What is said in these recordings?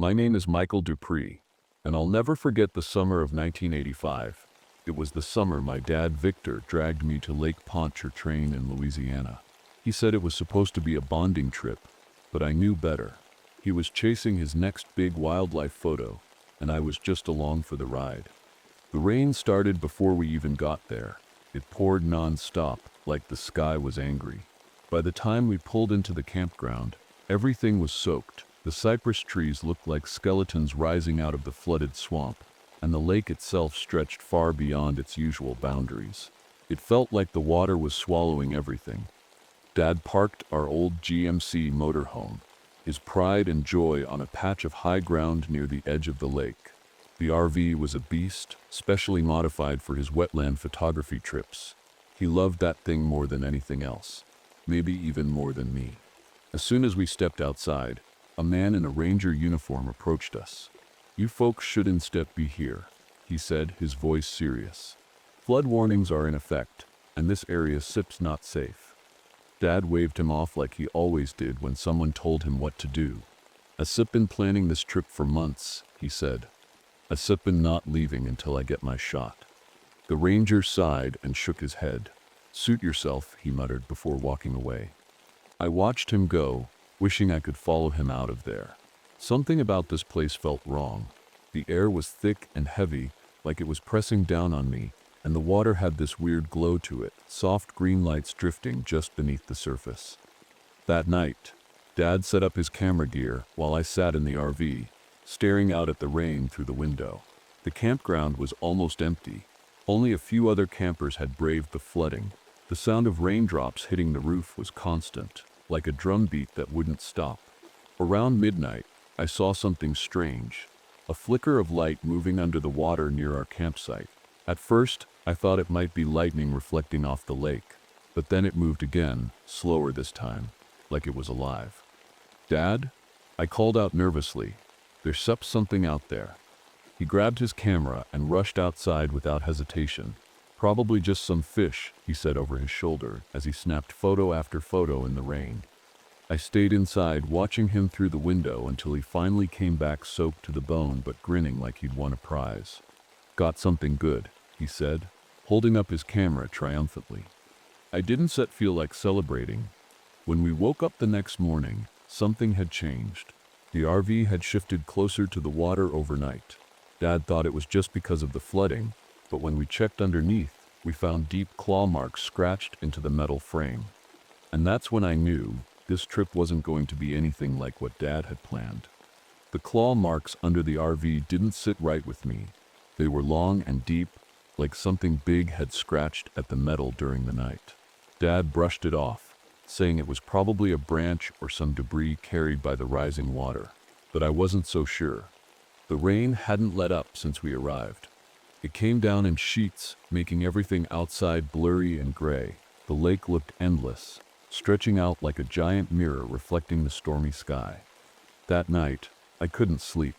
My name is Michael Dupree, and I'll never forget the summer of 1985. It was the summer my dad Victor dragged me to Lake Pontchartrain in Louisiana. He said it was supposed to be a bonding trip, but I knew better. He was chasing his next big wildlife photo, and I was just along for the ride. The rain started before we even got there. It poured non-stop, like the sky was angry. By the time we pulled into the campground, everything was soaked. The cypress trees looked like skeletons rising out of the flooded swamp, and the lake itself stretched far beyond its usual boundaries. It felt like the water was swallowing everything. Dad parked our old GMC motorhome, his pride and joy on a patch of high ground near the edge of the lake. The RV was a beast, specially modified for his wetland photography trips. He loved that thing more than anything else, maybe even more than me. As soon as we stepped outside, a man in a ranger uniform approached us. "You folks should instead be here," he said, his voice serious. "Flood warnings are in effect, and this area SIP's not safe." Dad waved him off like he always did when someone told him what to do. "I SIP been planning this trip for months," he said. "I SIP been not leaving until I get my shot." The ranger sighed and shook his head. "Suit yourself," he muttered before walking away. I watched him go, wishing I could follow him out of there. Something about this place felt wrong. The air was thick and heavy, like it was pressing down on me, and the water had this weird glow to it, soft green lights drifting just beneath the surface. That night, Dad set up his camera gear while I sat in the RV, staring out at the rain through the window. The campground was almost empty. Only a few other campers had braved the flooding. The sound of raindrops hitting the roof was constant, like a drumbeat that wouldn't stop. Around midnight, I saw something strange, a flicker of light moving under the water near our campsite. At first, I thought it might be lightning reflecting off the lake, but then it moved again, slower this time, like it was alive. "Dad?" I called out nervously. "There's something out there." He grabbed his camera and rushed outside without hesitation. "Probably just some fish," he said over his shoulder as he snapped photo after photo in the rain. I stayed inside watching him through the window until he finally came back soaked to the bone but grinning like he'd won a prize. "Got something good," he said, holding up his camera triumphantly. I didn't feel like celebrating. When we woke up the next morning, something had changed. The RV had shifted closer to the water overnight. Dad thought it was just because of the flooding, but when we checked underneath, we found deep claw marks scratched into the metal frame. And that's when I knew this trip wasn't going to be anything like what Dad had planned. The claw marks under the RV didn't sit right with me. They were long and deep, like something big had scratched at the metal during the night. Dad brushed it off, saying it was probably a branch or some debris carried by the rising water. But I wasn't so sure. The rain hadn't let up since we arrived. It came down in sheets, making everything outside blurry and gray. The lake looked endless, stretching out like a giant mirror reflecting the stormy sky. That night, I couldn't sleep.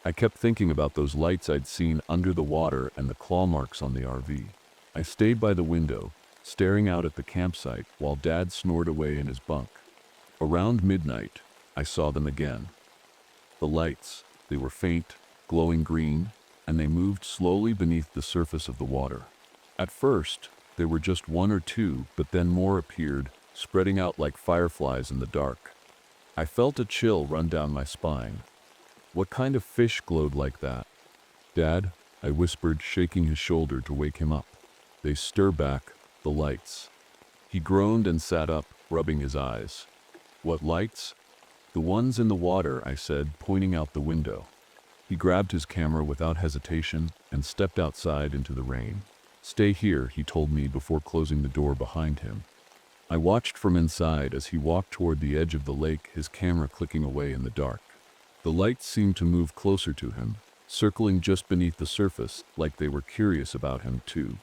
I kept thinking about those lights I'd seen under the water and the claw marks on the RV. I stayed by the window, staring out at the campsite while Dad snored away in his bunk. Around midnight, I saw them again. The lights, they were faint, glowing green, and they moved slowly beneath the surface of the water. At first, there were just one or two, but then more appeared, spreading out like fireflies in the dark. I felt a chill run down my spine. What kind of fish glowed like that? "Dad," I whispered, shaking his shoulder to wake him up. "They stir back, the lights." He groaned and sat up, rubbing his eyes. "What lights?" "The ones in the water," I said, pointing out the window. He grabbed his camera without hesitation and stepped outside into the rain. "Stay here," he told me before closing the door behind him. I watched from inside as he walked toward the edge of the lake, his camera clicking away in the dark. The lights seemed to move closer to him, circling just beneath the surface like they were curious about him too.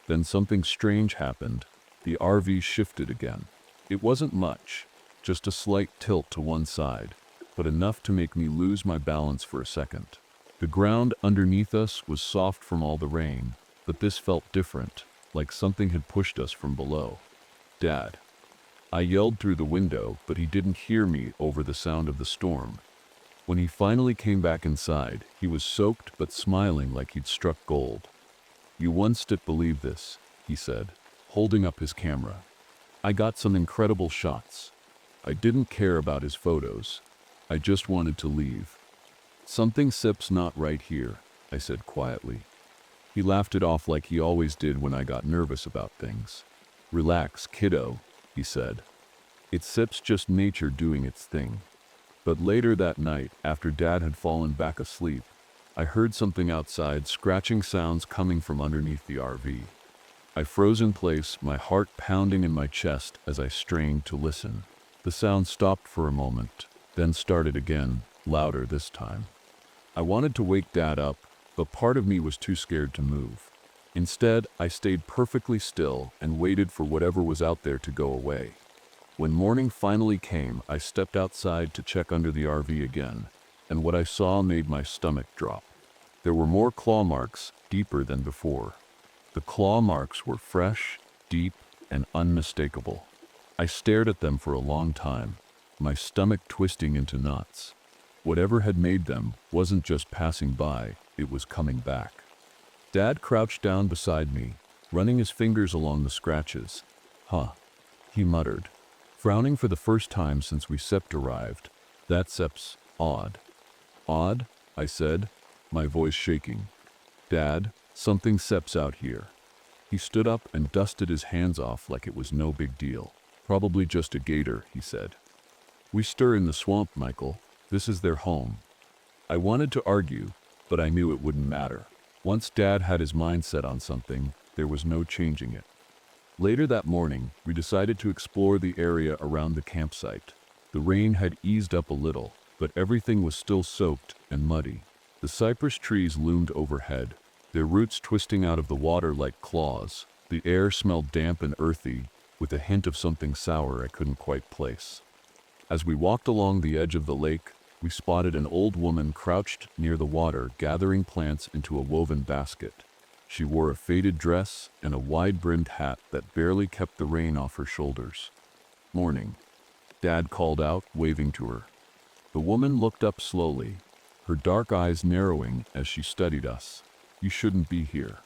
Then something strange happened. The RV shifted again. It wasn't much, just a slight tilt to one side, but enough to make me lose my balance for a second. The ground underneath us was soft from all the rain, but this felt different, like something had pushed us from below. "Dad." I yelled through the window, but he didn't hear me over the sound of the storm. When he finally came back inside, he was soaked but smiling like he'd struck gold. "You wouldn't believe this," he said, holding up his camera. "I got some incredible shots. I didn't care about his photos. I just wanted to leave." "Something sip's not right here," I said quietly. He laughed it off like he always did when I got nervous about things. "Relax, kiddo," he said. "It's sip's just nature doing its thing." But later that night, after Dad had fallen back asleep, I heard something outside, scratching sounds coming from underneath the RV. I froze in place, my heart pounding in my chest as I strained to listen. The sound stopped for a moment, then started again, louder this time. I wanted to wake Dad up, but part of me was too scared to move. Instead, I stayed perfectly still and waited for whatever was out there to go away. When morning finally came, I stepped outside to check under the RV again, and what I saw made my stomach drop. There were more claw marks, deeper than before. The claw marks were fresh, deep, and unmistakable. I stared at them for a long time, my stomach twisting into knots. Whatever had made them wasn't just passing by, it was coming back. Dad crouched down beside me, running his fingers along the scratches. "Huh," he muttered, frowning for the first time since we Sept arrived. "That's odd." "Odd?" I said, my voice shaking. "Dad, something Sep's out here." He stood up and dusted his hands off like it was no big deal. "Probably just a gator," he said. "We stir in the swamp, Michael. This is their home." I wanted to argue, but I knew it wouldn't matter. Once Dad had his mind set on something, there was no changing it. Later that morning, we decided to explore the area around the campsite. The rain had eased up a little, but everything was still soaked and muddy. The cypress trees loomed overhead, their roots twisting out of the water like claws. The air smelled damp and earthy, with a hint of something sour I couldn't quite place. As we walked along the edge of the lake, we spotted an old woman crouched near the water, gathering plants into a woven basket. She wore a faded dress and a wide-brimmed hat that barely kept the rain off her shoulders. "Morning," Dad called out, waving to her. The woman looked up slowly, her dark eyes narrowing as she studied us. "You shouldn't be here,"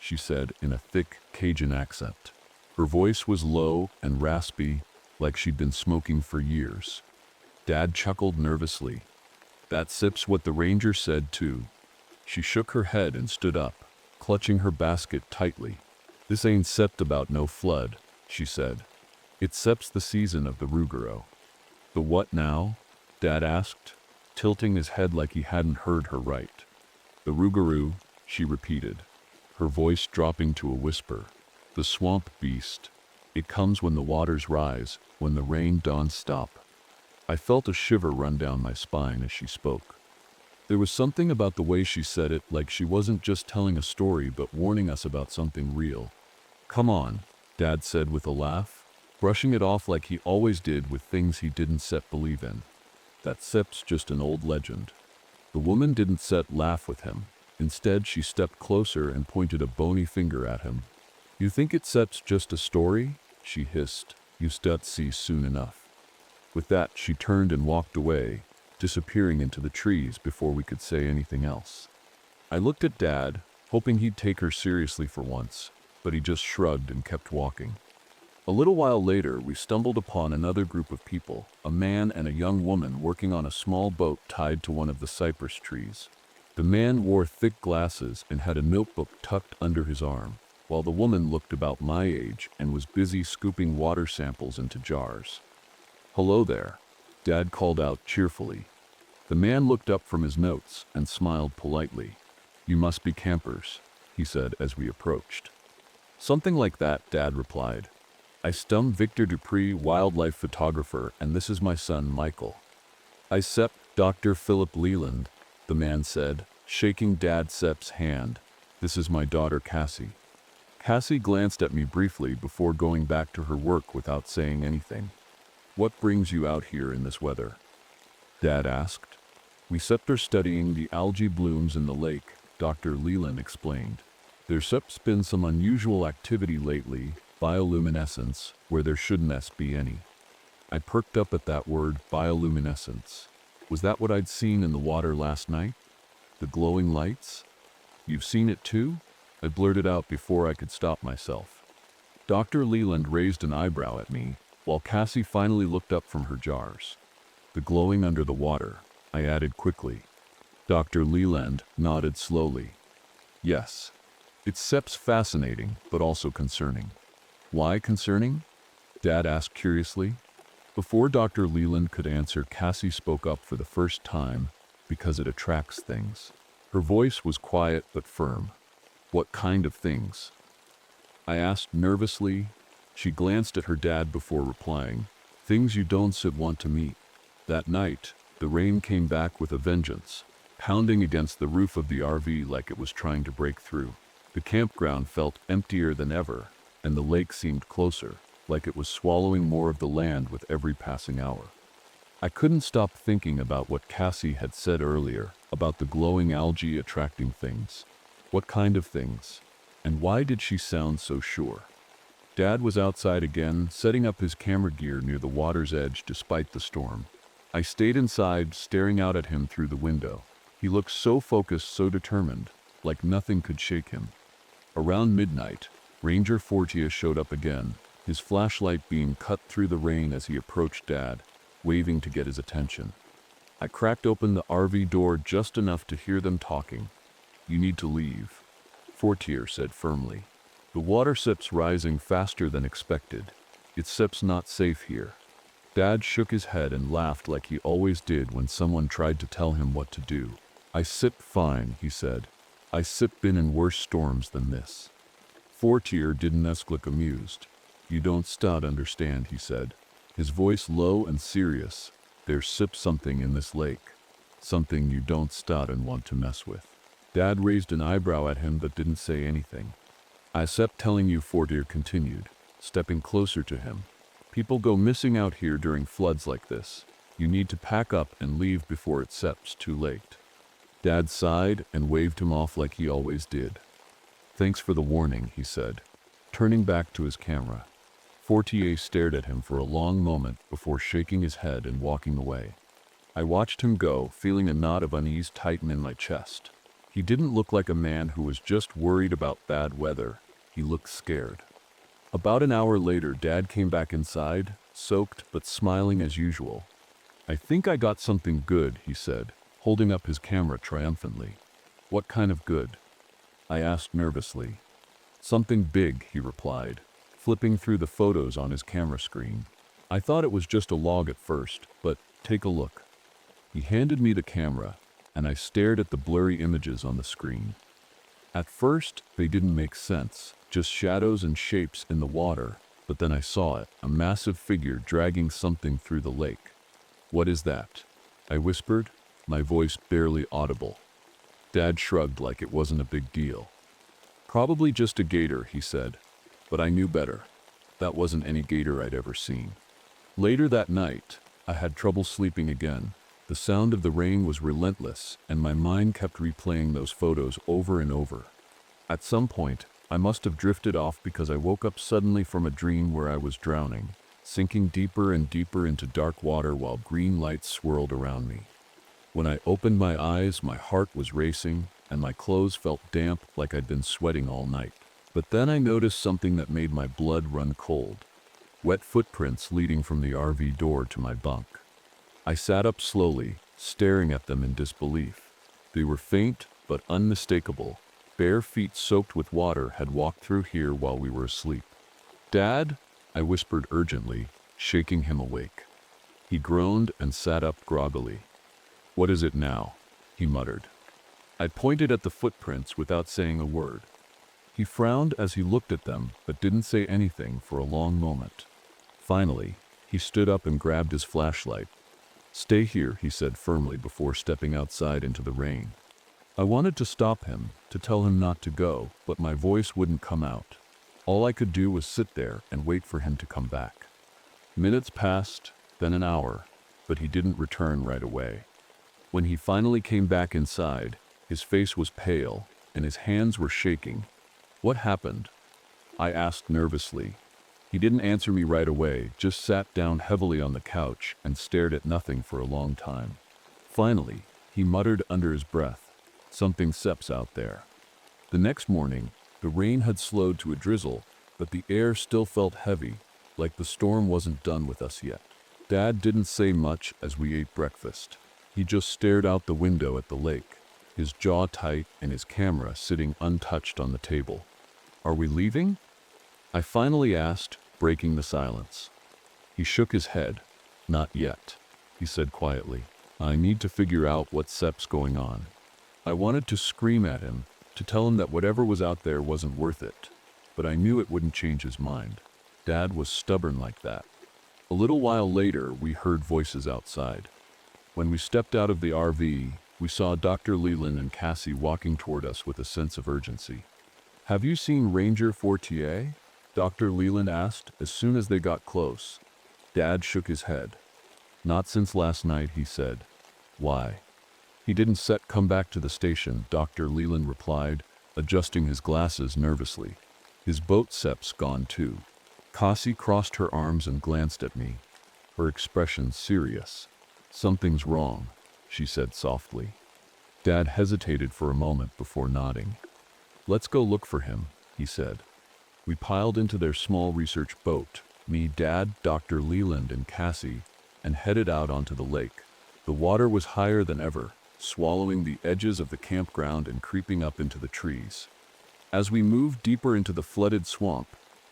she said in a thick Cajun accent. Her voice was low and raspy, like she'd been smoking for years. Dad chuckled nervously. "That's what the ranger said too." She shook her head and stood up, clutching her basket tightly. "This ain't Sept about no flood," she said. "It's Sept's the season of the Rougarou." "The what now?" Dad asked, tilting his head like he hadn't heard her right. "The Rougarou," she repeated, her voice dropping to a whisper. "The swamp beast. It comes when the waters rise, when the rain don't stop." I felt a shiver run down my spine as she spoke. There was something about the way she said it, like she wasn't just telling a story but warning us about something real. "Come on," Dad said with a laugh, brushing it off like he always did with things he didn't believe in. "That Sep's just an old legend." The woman didn't laugh with him. Instead, she stepped closer and pointed a bony finger at him. "You think it's Sep's just a story?" she hissed. "You see soon enough." With that, she turned and walked away, disappearing into the trees before we could say anything else. I looked at Dad, hoping he'd take her seriously for once, but he just shrugged and kept walking. A little while later, we stumbled upon another group of people, a man and a young woman working on a small boat tied to one of the cypress trees. The man wore thick glasses and had a notebook tucked under his arm, while the woman looked about my age and was busy scooping water samples into jars. "Hello there," Dad called out cheerfully. The man looked up from his notes and smiled politely. "You must be campers," he said as we approached. "Something like that," Dad replied. "I'm Victor Dupree, wildlife photographer, and this is my son, Michael." Dr. Philip Leland," the man said, shaking Dad Sep's hand. "This is my daughter, Cassie." Cassie glanced at me briefly before going back to her work without saying anything. "What brings you out here in this weather?" Dad asked. "We are studying the algae blooms in the lake," Dr. Leland explained. "There's been some unusual activity lately, bioluminescence, where there shouldn't be any." I perked up at that word, bioluminescence. Was that what I'd seen in the water last night? The glowing lights? You've seen it too? I blurted out before I could stop myself. Dr. Leland raised an eyebrow at me, while Cassie finally looked up from her jars. The glowing under the water, I added quickly. Dr. Leland nodded slowly. Yes. It's Sep's fascinating, but also concerning. Why concerning? Dad asked curiously. Before Dr. Leland could answer, Cassie spoke up for the first time, because it attracts things. Her voice was quiet but firm. What kind of things? I asked nervously. She glanced at her dad before replying. Things you don't want to meet. That night, the rain came back with a vengeance, pounding against the roof of the RV like it was trying to break through. The campground felt emptier than ever, and the lake seemed closer, like it was swallowing more of the land with every passing hour. I couldn't stop thinking about what Cassie had said earlier, about the glowing algae attracting things. What kind of things? And why did she sound so sure? Dad was outside again, setting up his camera gear near the water's edge despite the storm. I stayed inside, staring out at him through the window. He looked so focused, so determined, like nothing could shake him. Around midnight, Ranger Fortier showed up again, his flashlight beam cut through the rain as he approached Dad, waving to get his attention. I cracked open the RV door just enough to hear them talking. You need to leave, Fortier said firmly. The water sep's rising faster than expected. It's sep's not safe here. Dad shook his head and laughed like he always did when someone tried to tell him what to do. I sip fine, he said. I sip been in worse storms than this. Fortier didn't look amused. You don't start understand, he said, his voice low and serious. There's something in this lake. Something you don't start and want to mess with. Dad raised an eyebrow at him but didn't say anything. I sep telling you, Fortier continued, stepping closer to him. People go missing out here during floods like this. You need to pack up and leave before it's too late. Dad sighed and waved him off like he always did. Thanks for the warning, he said, turning back to his camera. Fortier stared at him for a long moment before shaking his head and walking away. I watched him go, feeling a knot of unease tighten in my chest. He didn't look like a man who was just worried about bad weather. He looked scared. About an hour later, Dad came back inside, soaked but smiling as usual. I think I got something good, he said, holding up his camera triumphantly. What kind of good? I asked nervously. Something big, he replied, flipping through the photos on his camera screen. I thought it was just a log at first, but take a look. He handed me the camera, and I stared at the blurry images on the screen. At first, they didn't make sense, just shadows and shapes in the water, but then I saw it, a massive figure dragging something through the lake. What is that? I whispered, my voice barely audible. Dad shrugged like it wasn't a big deal. Probably just a gator, he said, but I knew better. That wasn't any gator I'd ever seen. Later that night, I had trouble sleeping again. The sound of the rain was relentless, and my mind kept replaying those photos over and over. At some point, I must have drifted off because I woke up suddenly from a dream where I was drowning, sinking deeper and deeper into dark water while green lights swirled around me. When I opened my eyes, my heart was racing, and my clothes felt damp like I'd been sweating all night. But then I noticed something that made my blood run cold. Wet footprints leading from the RV door to my bunk. I sat up slowly, staring at them in disbelief. They were faint but unmistakable. Bare feet soaked with water had walked through here while we were asleep. Dad, I whispered urgently, shaking him awake. He groaned and sat up groggily. What is it now? He muttered. I pointed at the footprints without saying a word. He frowned as he looked at them, but didn't say anything for a long moment. Finally, he stood up and grabbed his flashlight. Stay here, he said firmly before stepping outside into the rain. I wanted to stop him, to tell him not to go, but my voice wouldn't come out. All I could do was sit there and wait for him to come back. Minutes passed, then an hour, but he didn't return right away. When he finally came back inside, his face was pale, and his hands were shaking. What happened? I asked nervously. He didn't answer me right away, just sat down heavily on the couch and stared at nothing for a long time. Finally, he muttered under his breath, "Something seps out there." The next morning, the rain had slowed to a drizzle, but the air still felt heavy, like the storm wasn't done with us yet. Dad didn't say much as we ate breakfast. He just stared out the window at the lake, his jaw tight and his camera sitting untouched on the table. "Are we leaving?" I finally asked, breaking the silence. He shook his head. "Not yet," he said quietly. "I need to figure out what sep's going on." I wanted to scream at him, to tell him that whatever was out there wasn't worth it, but I knew it wouldn't change his mind. Dad was stubborn like that. A little while later, we heard voices outside. When we stepped out of the RV, we saw Dr. Leland and Cassie walking toward us with a sense of urgency. "Have you seen Ranger Fortier?" Dr. Leland asked as soon as they got close. Dad shook his head. "Not since last night," he said. "Why?" "He didn't come back to the station," Dr. Leland replied, adjusting his glasses nervously. "His boat sep's gone too." Cassie crossed her arms and glanced at me, her expression serious. "Something's wrong," she said softly. Dad hesitated for a moment before nodding. "Let's go look for him," he said. We piled into their small research boat, me, Dad, Dr. Leland, and Cassie, and headed out onto the lake. The water was higher than ever, swallowing the edges of the campground and creeping up into the trees. As we moved deeper into the flooded swamp,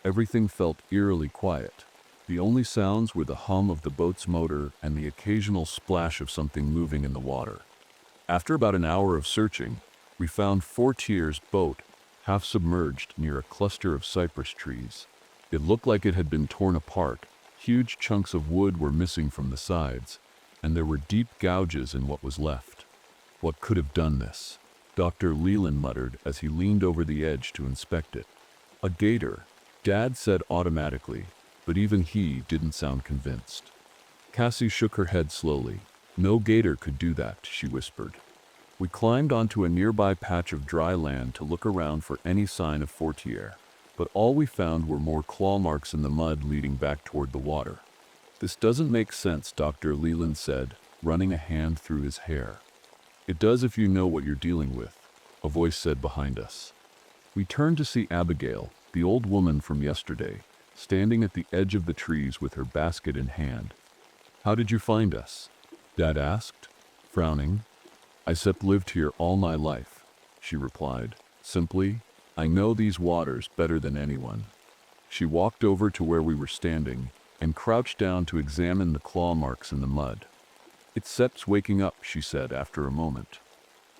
everything felt eerily quiet. The only sounds were the hum of the boat's motor and the occasional splash of something moving in the water. After about an hour of searching, we found Fortier's boat, half submerged near a cluster of cypress trees. It looked like it had been torn apart. Huge chunks of wood were missing from the sides, and there were deep gouges in what was left. "What could have done this?" Dr. Leland muttered as he leaned over the edge to inspect it. "A gator," Dad said automatically, but even he didn't sound convinced. Cassie shook her head slowly. "No gator could do that," she whispered. We climbed onto a nearby patch of dry land to look around for any sign of Fortier, but all we found were more claw marks in the mud leading back toward the water. "This doesn't make sense," Dr. Leland said, running a hand through his hair. "It does if you know what you're dealing with," a voice said behind us. We turned to see Abigail, the old woman from yesterday, standing at the edge of the trees with her basket in hand. "How did you find us?" Dad asked, frowning. "I lived here all my life," she replied, simply. "I know these waters better than anyone." She walked over to where we were standing and crouched down to examine the claw marks in the mud. "It's sep's waking up," she said after a moment.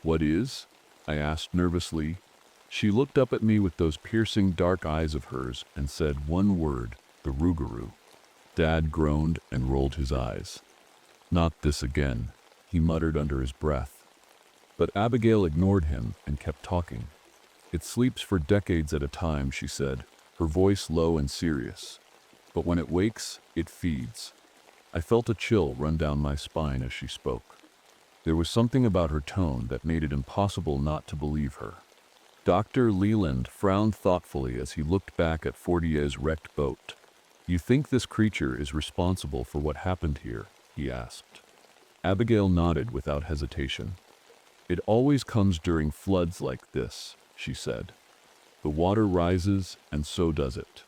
"What is?" I asked nervously. She looked up at me with those piercing dark eyes of hers and said one word, "the rougarou." Dad groaned and rolled his eyes. "Not this again," he muttered under his breath. But Abigail ignored him and kept talking. "It sleeps for decades at a time," she said, her voice low and serious. "But when it wakes, it feeds." I felt a chill run down my spine as she spoke. There was something about her tone that made it impossible not to believe her. Dr. Leland frowned thoughtfully as he looked back at Fortier's wrecked boat. "You think this creature is responsible for what happened here?" he asked. Abigail nodded without hesitation. "It always comes during floods like this," she said. "The water rises, and so does it."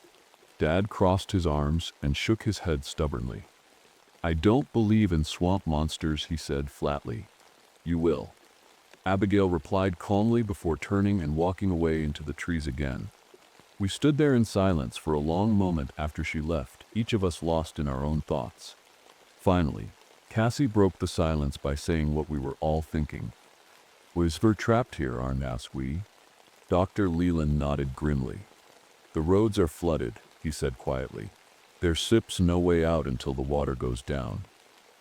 Dad crossed his arms and shook his head stubbornly. "I don't believe in swamp monsters," he said flatly. "You will," Abigail replied calmly before turning and walking away into the trees again. We stood there in silence for a long moment after she left, each of us lost in our own thoughts. Finally, Cassie broke the silence by saying what we were all thinking. "We're trapped here, aren't we?" Dr. Leland nodded grimly. "The roads are flooded," he said quietly. "There's no way out until the water goes down."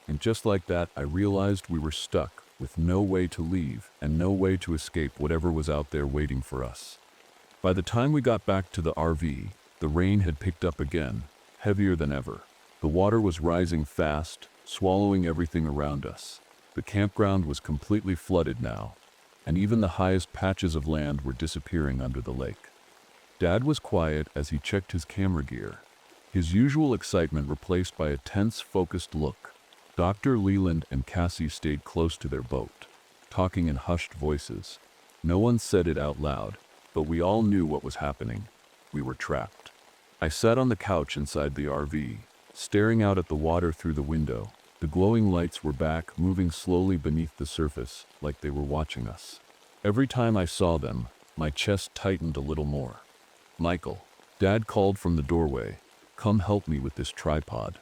And just like that, I realized we were stuck, with no way to leave and no way to escape whatever was out there waiting for us. By the time we got back to the RV, the rain had picked up again, heavier than ever. The water was rising fast, swallowing everything around us. The campground was completely flooded now, and even the highest patches of land were disappearing under the lake. Dad was quiet as he checked his camera gear, his usual excitement replaced by a tense, focused look. Dr. Leland and Cassie stayed close to their boat, talking in hushed voices. No one said it out loud, but we all knew what was happening. We were trapped. I sat on the couch inside the RV, staring out at the water through the window. The glowing lights were back, moving slowly beneath the surface, like they were watching us. Every time I saw them, my chest tightened a little more. "Michael," Dad called from the doorway, "come help me with this tripod."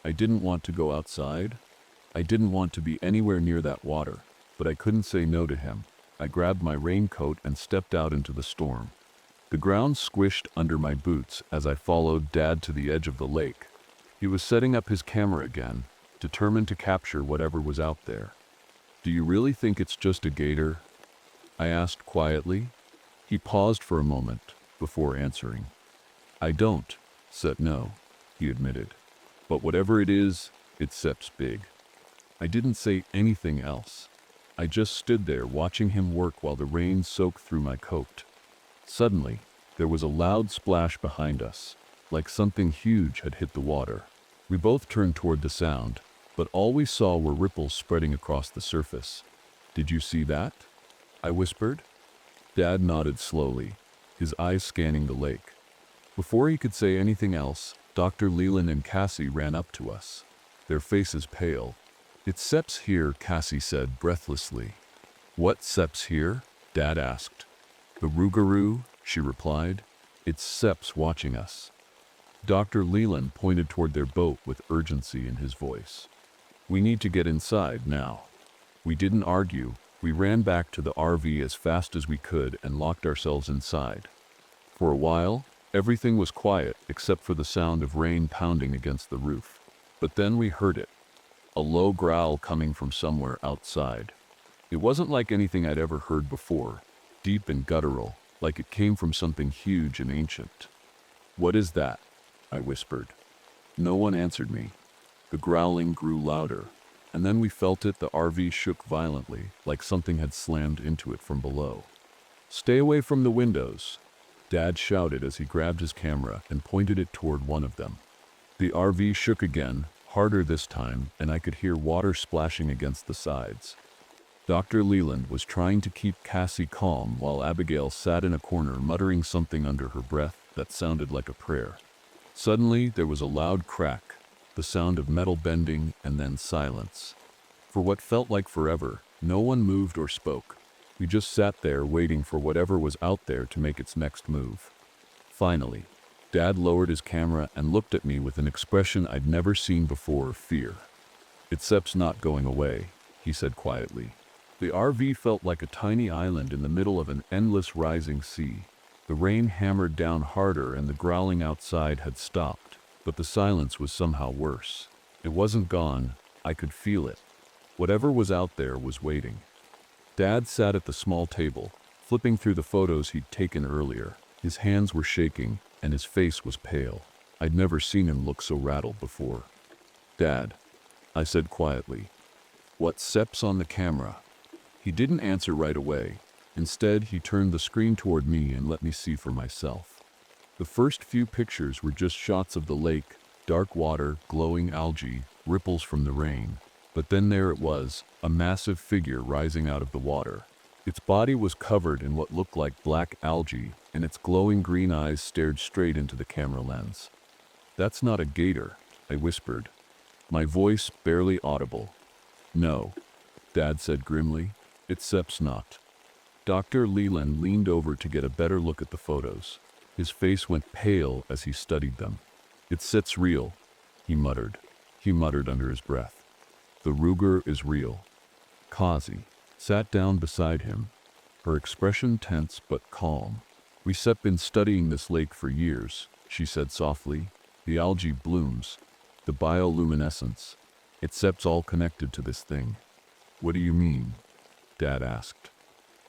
I didn't want to go outside. I didn't want to be anywhere near that water, but I couldn't say no to him. I grabbed my raincoat and stepped out into the storm. The ground squished under my boots as I followed Dad to the edge of the lake. He was setting up his camera again, determined to capture whatever was out there. "Do you really think it's just a gator?" I asked quietly. He paused for a moment before answering. "I don't," said no, he admitted. "But whatever it is, it seeps big." I didn't say anything else. I just stood there watching him work while the rain soaked through my coat. Suddenly, there was a loud splash behind us, like something huge had hit the water. We both turned toward the sound, but all we saw were ripples spreading across the surface. "Did you see that?" I whispered. Dad nodded slowly, his eyes scanning the lake. Before he could say anything else, Dr. Leland and Cassie ran up to us, their faces pale. "It seeps here," Cassie said breathlessly. "What seeps here?" Dad asked. "The Rougarou," she replied. "It seeps watching us." Dr. Leland pointed toward their boat with urgency in his voice. "We need to get inside now." We didn't argue. We ran back to the RV as fast as we could and locked ourselves inside. For a while, everything was quiet except for the sound of rain pounding against the roof. But then we heard it, a low growl coming from somewhere outside. It wasn't like anything I'd ever heard before, deep and guttural, like it came from something huge and ancient. "What is that?" I whispered. No one answered me. The growling grew louder, and then we felt it. The RV shook violently, like something had slammed into it from below. "Stay away from the windows," Dad shouted as he grabbed his camera and pointed it toward one of them. The RV shook again, harder this time, and I could hear water splashing against the sides. Dr. Leland was trying to keep Cassie calm while Abigail sat in a corner muttering something under her breath that sounded like a prayer. Suddenly, there was a loud crack, the sound of metal bending, and then silence. For what felt like forever, no one moved or spoke. We just sat there waiting for whatever was out there to make its next move. Finally, Dad lowered his camera and looked at me with an expression I'd never seen before: fear. "It seeps not going away," he said quietly. The RV felt like a tiny island in the middle of an endless rising sea. The rain hammered down harder and the growling outside had stopped, but the silence was somehow worse. It wasn't gone. I could feel it. Whatever was out there was waiting. Dad sat at the small table, flipping through the photos he'd taken earlier. His hands were shaking, and his face was pale. I'd never seen him look so rattled before. "Dad," I said quietly, "what seeps on the camera?" He didn't answer right away. Instead, he turned the screen toward me and let me see for myself. The first few pictures were just shots of the lake, dark water, glowing algae, ripples from the rain. But then there it was, a massive figure rising out of the water. Its body was covered in what looked like black algae, and its glowing green eyes stared straight into the camera lens. "That's not a gator," I whispered, my voice barely audible. "No," Dad said grimly, "it seeps not." Dr. Leland leaned over to get a better look at the photos. His face went pale as he studied them. "It sits real," he muttered. He muttered under his breath. "The Ruger is real." Kazi sat down beside him, her expression tense but calm. "We have been studying this lake for years," she said softly. "The algae blooms, the bioluminescence. It seeps all connected to this thing." "What do you mean?" Dad asked.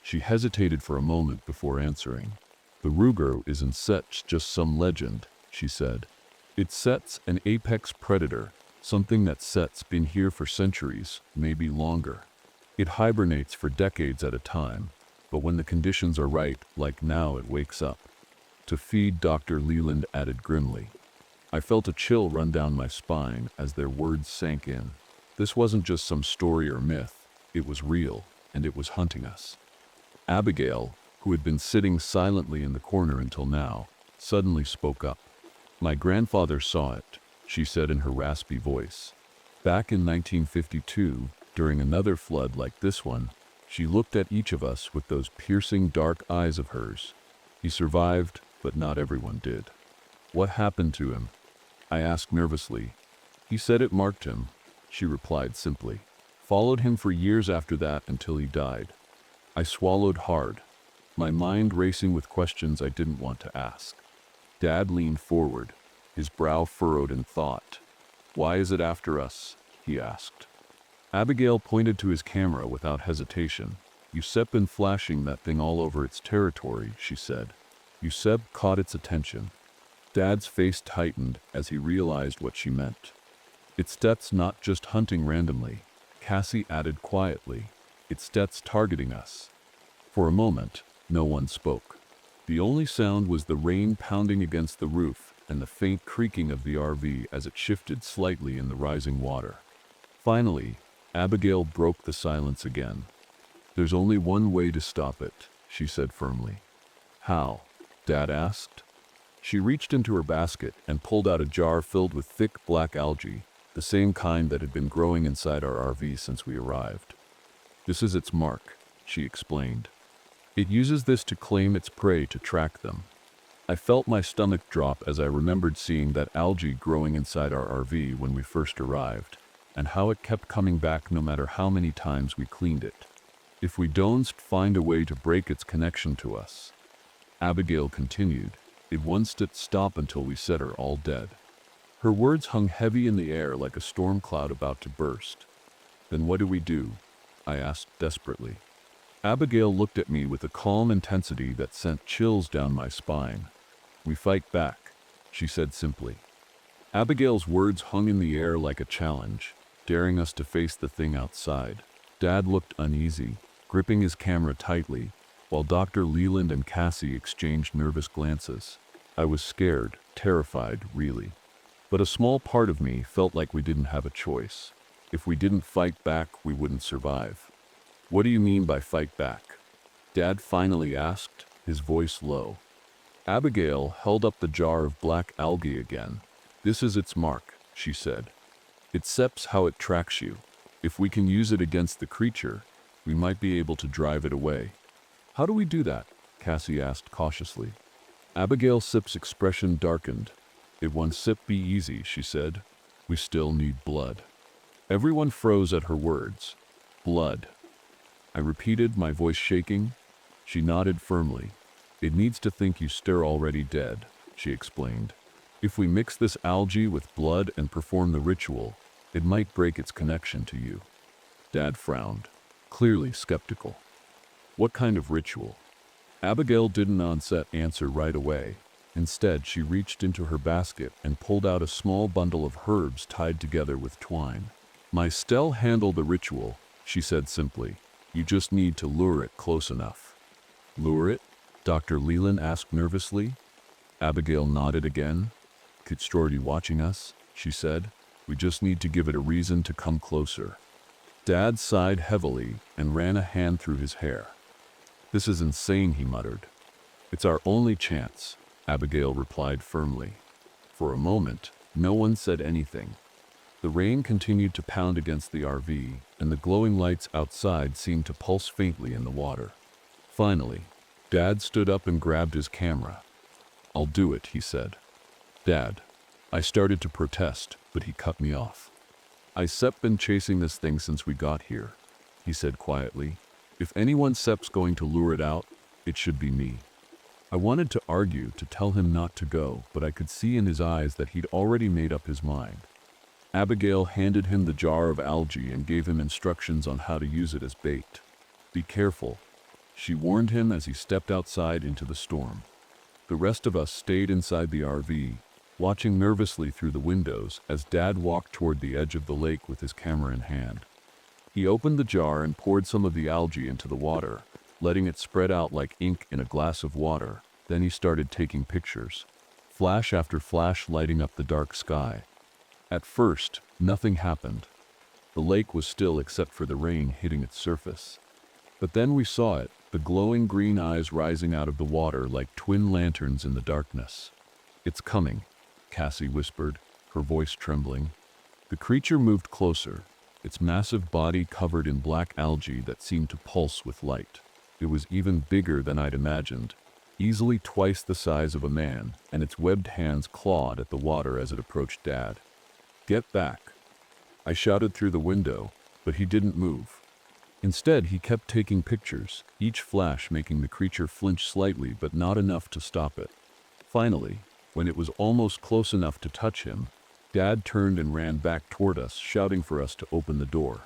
She hesitated for a moment before answering. "The Ruger isn't such just some legend," she said. "It sets an apex predator, something that sets been here for centuries, maybe longer. It hibernates for decades at a time, but when the conditions are right, like now, it wakes up to feed," Dr. Leland added grimly. I felt a chill run down my spine as their words sank in. This wasn't just some story or myth. It was real, and it was hunting us. Abigail, who had been sitting silently in the corner until now, suddenly spoke up. "My grandfather saw it," she said in her raspy voice. "Back in 1952, during another flood like this one, she looked at each of us with those piercing dark eyes of hers. He survived, but not everyone did." "What happened to him?" I asked nervously. "He said it marked him," she replied simply. "Followed him for years after that until he died." I swallowed hard, my mind racing with questions I didn't want to ask. Dad leaned forward, his brow furrowed in thought. "Why is it after us?" he asked. Abigail pointed to his camera without hesitation. "Yuseb been flashing that thing all over its territory," she said. Yuseb caught its attention. Dad's face tightened as he realized what she meant. "That's not just hunting randomly," Cassie added quietly. "That's targeting us." For a moment, no one spoke. The only sound was the rain pounding against the roof and the faint creaking of the RV as it shifted slightly in the rising water. Finally, Abigail broke the silence again. "There's only one way to stop it," she said firmly. "How?" Dad asked. She reached into her basket and pulled out a jar filled with thick black algae, the same kind that had been growing inside our RV since we arrived. "This is its mark," she explained. "It uses this to claim its prey to track them." I felt my stomach drop as I remembered seeing that algae growing inside our RV when we first arrived, and how it kept coming back no matter how many times we cleaned it. "If we don't find a way to break its connection to us," Abigail continued, "it won't stop until we set her all dead." Her words hung heavy in the air like a storm cloud about to burst. "Then what do we do?" I asked desperately. Abigail looked at me with a calm intensity that sent chills down my spine. "We fight back," she said simply. Abigail's words hung in the air like a challenge, daring us to face the thing outside. Dad looked uneasy, gripping his camera tightly, while Dr. Leland and Cassie exchanged nervous glances. I was scared, terrified, really. But a small part of me felt like we didn't have a choice. If we didn't fight back, we wouldn't survive. "What do you mean by fight back?" Dad finally asked, his voice low. Abigail held up the jar of black algae again. "This is its mark," she said. "It saps how it tracks you. If we can use it against the creature, we might be able to drive it away." "How do we do that?" Cassie asked cautiously. Abigail Sip's expression darkened. "It won't sip be easy," she said. "We still need blood." Everyone froze at her words. "Blood." I repeated, my voice shaking. She nodded firmly. "It needs to think you're already dead," she explained. "If we mix this algae with blood and perform the ritual, it might break its connection to you." Dad frowned, clearly skeptical. "What kind of ritual?" Abigail didn't answer right away. Instead, she reached into her basket and pulled out a small bundle of herbs tied together with twine. "My Stell handle the ritual," she said simply. "You just need to lure it close enough." "Lure it?" Dr. Leland asked nervously. Abigail nodded again. "It's already watching us," she said. "We just need to give it a reason to come closer." Dad sighed heavily and ran a hand through his hair. "This is insane," he muttered. "It's our only chance," Abigail replied firmly. For a moment, no one said anything. The rain continued to pound against the RV, and the glowing lights outside seemed to pulse faintly in the water. Finally, Dad stood up and grabbed his camera. "I'll do it," he said. "Dad." I started to protest, but he cut me off. "I've been chasing this thing since we got here," he said quietly. "If anyone's going to lure it out, it should be me." I wanted to argue, to tell him not to go, but I could see in his eyes that he'd already made up his mind. Abigail handed him the jar of algae and gave him instructions on how to use it as bait. "Be careful," she warned him as he stepped outside into the storm. The rest of us stayed inside the RV, watching nervously through the windows as Dad walked toward the edge of the lake with his camera in hand. He opened the jar and poured some of the algae into the water, letting it spread out like ink in a glass of water. Then he started taking pictures, flash after flash lighting up the dark sky. At first, nothing happened. The lake was still except for the rain hitting its surface. But then we saw it, the glowing green eyes rising out of the water like twin lanterns in the darkness. "It's coming," Cassie whispered, her voice trembling. The creature moved closer, its massive body covered in black algae that seemed to pulse with light. It was even bigger than I'd imagined, easily twice the size of a man, and its webbed hands clawed at the water as it approached Dad. "Get back!" I shouted through the window, but he didn't move. Instead, he kept taking pictures, each flash making the creature flinch slightly but not enough to stop it. Finally, when it was almost close enough to touch him, Dad turned and ran back toward us, shouting for us to open the door.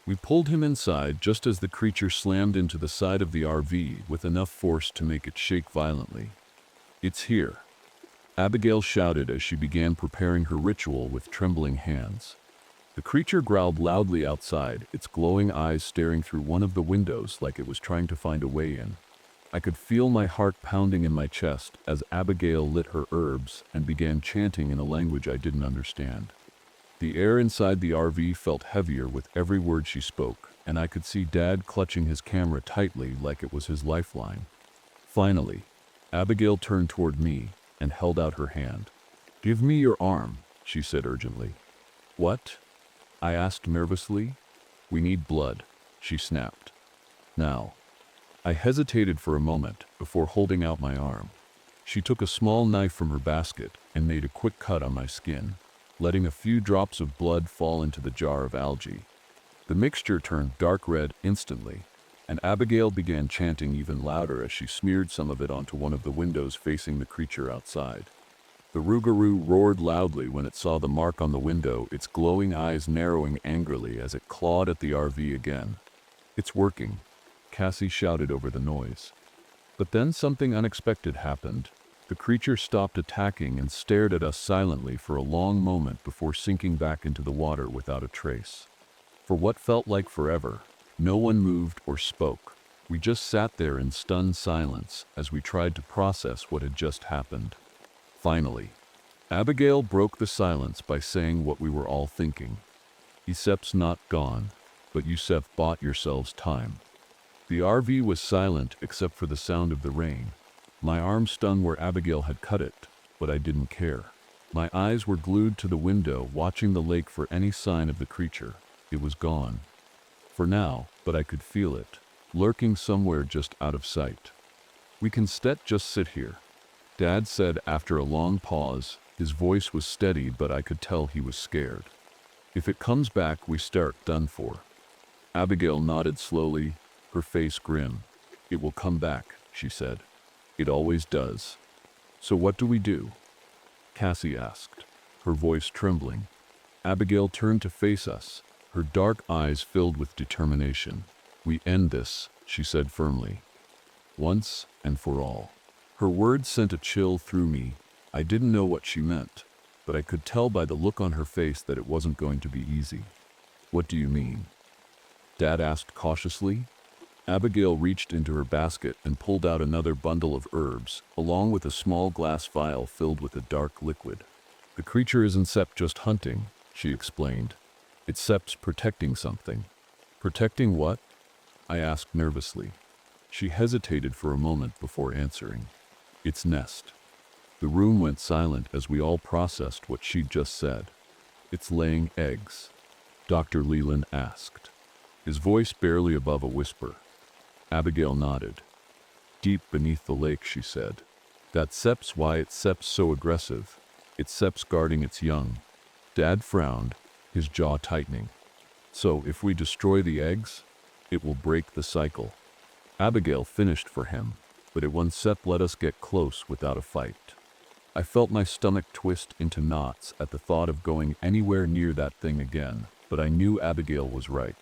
We pulled him inside just as the creature slammed into the side of the RV with enough force to make it shake violently. "It's here," Abigail shouted as she began preparing her ritual with trembling hands. The creature growled loudly outside, its glowing eyes staring through one of the windows like it was trying to find a way in. I could feel my heart pounding in my chest as Abigail lit her herbs and began chanting in a language I didn't understand. The air inside the RV felt heavier with every word she spoke, and I could see Dad clutching his camera tightly like it was his lifeline. Finally, Abigail turned toward me and held out her hand. "Give me your arm," she said urgently. "What?" I asked nervously. "We need blood," she snapped. "Now." I hesitated for a moment before holding out my arm. She took a small knife from her basket and made a quick cut on my skin, letting a few drops of blood fall into the jar of algae. The mixture turned dark red instantly, and Abigail began chanting even louder as she smeared some of it onto one of the windows facing the creature outside. The rougarou roared loudly when it saw the mark on the window, its glowing eyes narrowing angrily as it clawed at the RV again. "It's working," Cassie shouted over the noise. But then something unexpected happened. The creature stopped attacking and stared at us silently for a long moment before sinking back into the water without a trace. For what felt like forever, no one moved or spoke. We just sat there in stunned silence as we tried to process what had just happened. Finally, Abigail broke the silence by saying what we were all thinking. "Yusef's not gone, but Yusef bought yourselves time." The RV was silent except for the sound of the rain. My arm stung where Abigail had cut it, but I didn't care. My eyes were glued to the window, watching the lake for any sign of the creature. It was gone. For now, but I could feel it, lurking somewhere just out of sight. "We can just sit here," Dad said after a long pause. His voice was steady, but I could tell he was scared. "If it comes back, we start done for." Abigail nodded slowly, her face grim. "It will come back," she said. "It always does." "So what do we do?" Cassie asked, her voice trembling. Abigail turned to face us, her dark eyes filled with determination. "We end this," she said firmly. "Once and for all." Her words sent a chill through me. I didn't know what she meant, but I could tell by the look on her face that it wasn't going to be easy. "What do you mean?" Dad asked cautiously. Abigail reached into her basket and pulled out another bundle of herbs, along with a small glass vial filled with a dark liquid. "The creature isn't Sep just hunting," she explained. "It's Sep's protecting something." "Protecting what?" I asked nervously. She hesitated for a moment before answering. "Its nest." The room went silent as we all processed what she'd just said. "It's laying eggs?" Dr. Leland asked, his voice barely above a whisper. Abigail nodded. "Deep beneath the lake," she said. "That's Sep's why it's Sep's so aggressive. It's Sep's guarding its young." Dad frowned, his jaw tightening. "So if we destroy the eggs, it will break the cycle." Abigail finished for him, but it won't Sep let us get close without a fight. I felt my stomach twist into knots at the thought of going anywhere near that thing again, but I knew Abigail was right.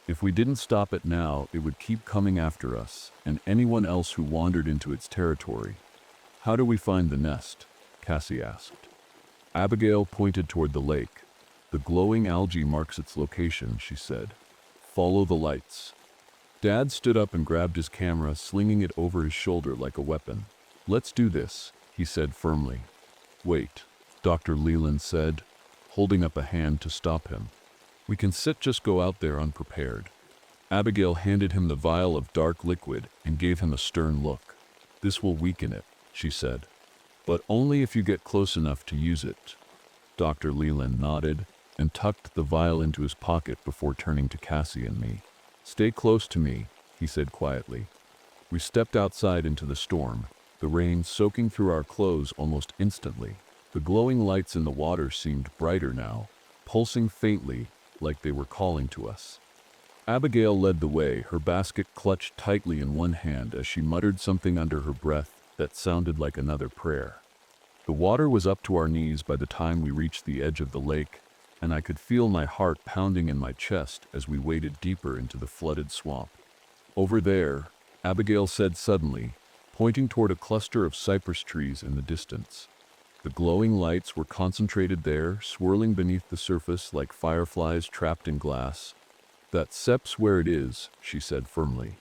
If we didn't stop it now, it would keep coming after us and anyone else who wandered into its territory. "How do we find the nest?" Cassie asked. Abigail pointed toward the lake. "The glowing algae marks its location," she said. "Follow the lights." Dad stood up and grabbed his camera, slinging it over his shoulder like a weapon. "Let's do this," he said firmly. "Wait," Dr. Leland said, holding up a hand to stop him. We can just go out there unprepared. Abigail handed him the vial of dark liquid and gave him a stern look. This will weaken it, she said. But only if you get close enough to use it. Dr. Leland nodded and tucked the vial into his pocket before turning to Cassie and me. Stay close to me, he said quietly. We stepped outside into the storm, the rain soaking through our clothes almost instantly. The glowing lights in the water seemed brighter now, pulsing faintly like they were calling to us. Abigail led the way, her basket clutched tightly in one hand as she muttered something under her breath that sounded like another prayer. The water was up to our knees by the time we reached the edge of the lake, and I could feel my heart pounding in my chest as we waded deeper into the flooded swamp. Over there, Abigail said suddenly, pointing toward a cluster of cypress trees in the distance. The glowing lights were concentrated there, swirling beneath the surface like fireflies trapped in glass. That's where it is, she said firmly.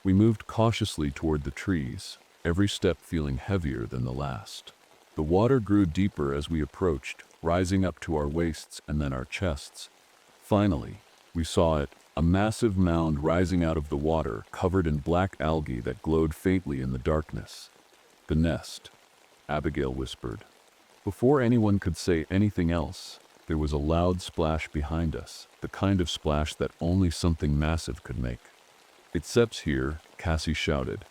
We moved cautiously toward the trees, every step feeling heavier than the last. The water grew deeper as we approached, rising up to our waists and then our chests. Finally, we saw it, a massive mound rising out of the water, covered in black algae that glowed faintly in the darkness. The nest, Abigail whispered. Before anyone could say anything else, there was a loud splash behind us, the kind of splash that only something massive could make. It's here, Cassie shouted.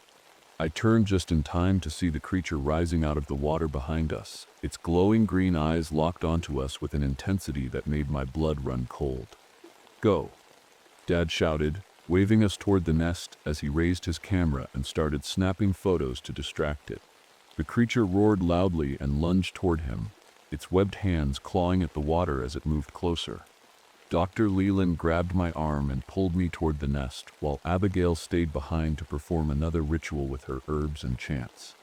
I turned just in time to see the creature rising out of the water behind us, its glowing green eyes locked onto us with an intensity that made my blood run cold. Go, Dad shouted, waving us toward the nest as he raised his camera and started snapping photos to distract it. The creature roared loudly and lunged toward him, its webbed hands clawing at the water as it moved closer. Dr. Leland grabbed my arm and pulled me toward the nest, while Abigail stayed behind to perform another ritual with her herbs and chants.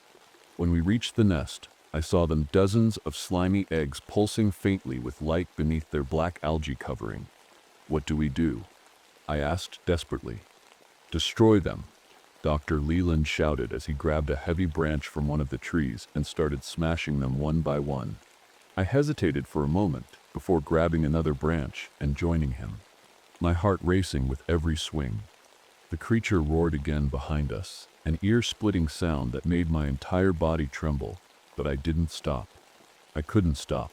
When we reached the nest, I saw them dozens of slimy eggs pulsing faintly with light beneath their black algae covering. What do we do? I asked desperately. Destroy them, Dr. Leland shouted as he grabbed a heavy branch from one of the trees and started smashing them one by one. I hesitated for a moment before grabbing another branch and joining him, my heart racing with every swing. The creature roared again behind us, an ear-splitting sound that made my entire body tremble, but I didn't stop. I couldn't stop.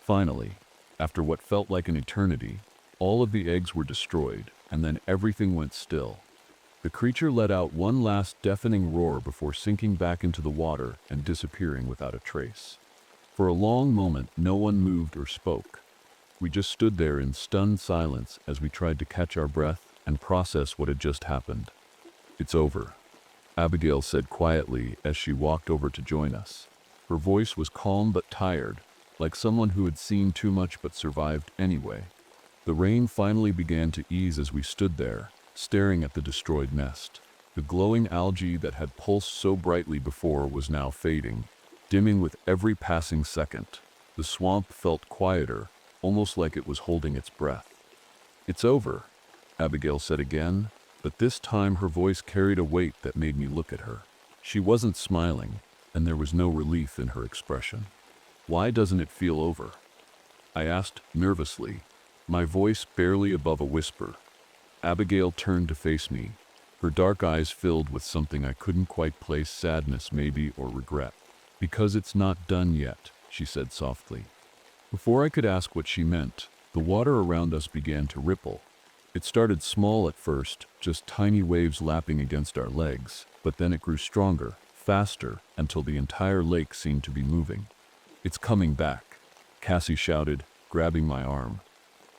Finally, after what felt like an eternity, all of the eggs were destroyed, and then everything went still. The creature let out one last deafening roar before sinking back into the water and disappearing without a trace. For a long moment, no one moved or spoke. We just stood there in stunned silence as we tried to catch our breath and process what had just happened. It's over, Abigail said quietly as she walked over to join us. Her voice was calm but tired, like someone who had seen too much but survived anyway. The rain finally began to ease as we stood there, staring at the destroyed nest. The glowing algae that had pulsed so brightly before was now fading, dimming with every passing second. The swamp felt quieter, almost like it was holding its breath. It's over, Abigail said again, but this time her voice carried a weight that made me look at her. She wasn't smiling, and there was no relief in her expression. Why doesn't it feel over? I asked nervously, my voice barely above a whisper. Abigail turned to face me, her dark eyes filled with something I couldn't quite place, sadness maybe, or regret. Because it's not done yet, she said softly. Before I could ask what she meant, the water around us began to ripple. It started small at first, just tiny waves lapping against our legs, but then it grew stronger, faster, until the entire lake seemed to be moving. It's coming back, Cassie shouted, grabbing my arm.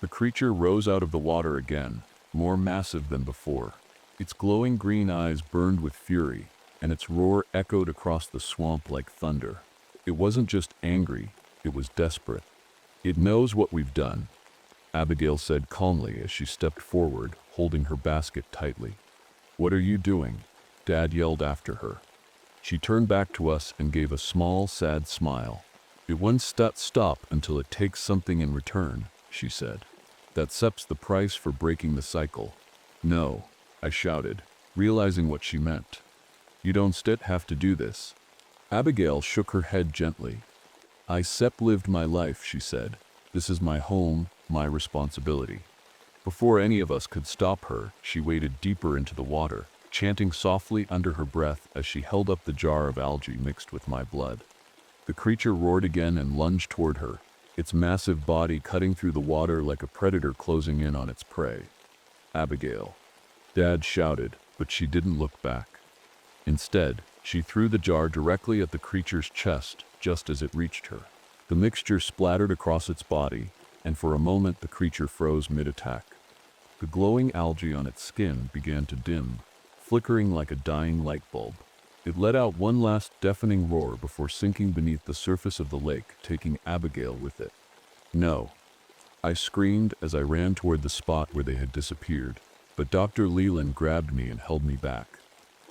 The creature rose out of the water again, more massive than before. Its glowing green eyes burned with fury, and its roar echoed across the swamp like thunder. It wasn't just angry, it was desperate. It knows what we've done, Abigail said calmly as she stepped forward, holding her basket tightly. What are you doing? Dad yelled after her. She turned back to us and gave a small, sad smile. It won't stop until it takes something in return, she said. That's the price for breaking the cycle. No, I shouted, realizing what she meant. You don't have to do this. Abigail shook her head gently. I lived my life, she said. This is my home, my responsibility. Before any of us could stop her, she waded deeper into the water, chanting softly under her breath as she held up the jar of algae mixed with my blood. The creature roared again and lunged toward her, its massive body cutting through the water like a predator closing in on its prey. "Abigail," Dad shouted, but she didn't look back. Instead, she threw the jar directly at the creature's chest just as it reached her. The mixture splattered across its body, and for a moment the creature froze mid-attack. The glowing algae on its skin began to dim, flickering like a dying light bulb. It let out one last deafening roar before sinking beneath the surface of the lake, taking Abigail with it. "No!" I screamed as I ran toward the spot where they had disappeared, but Dr. Leland grabbed me and held me back.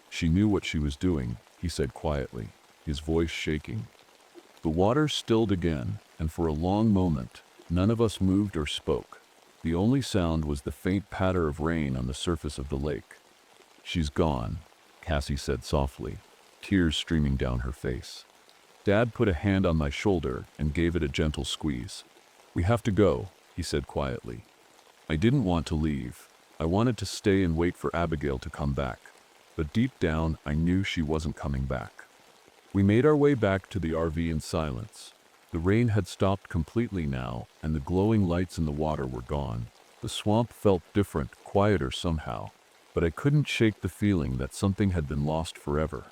"She knew what she was doing," he said quietly, his voice shaking. The water stilled again, and for a long moment, none of us moved or spoke. The only sound was the faint patter of rain on the surface of the lake. "She's gone," Cassie said softly, tears streaming down her face. Dad put a hand on my shoulder and gave it a gentle squeeze. "We have to go," he said quietly. I didn't want to leave. I wanted to stay and wait for Abigail to come back. But deep down, I knew she wasn't coming back. We made our way back to the RV in silence. The rain had stopped completely now, and the glowing lights in the water were gone. The swamp felt different, quieter somehow, but I couldn't shake the feeling that something had been lost forever.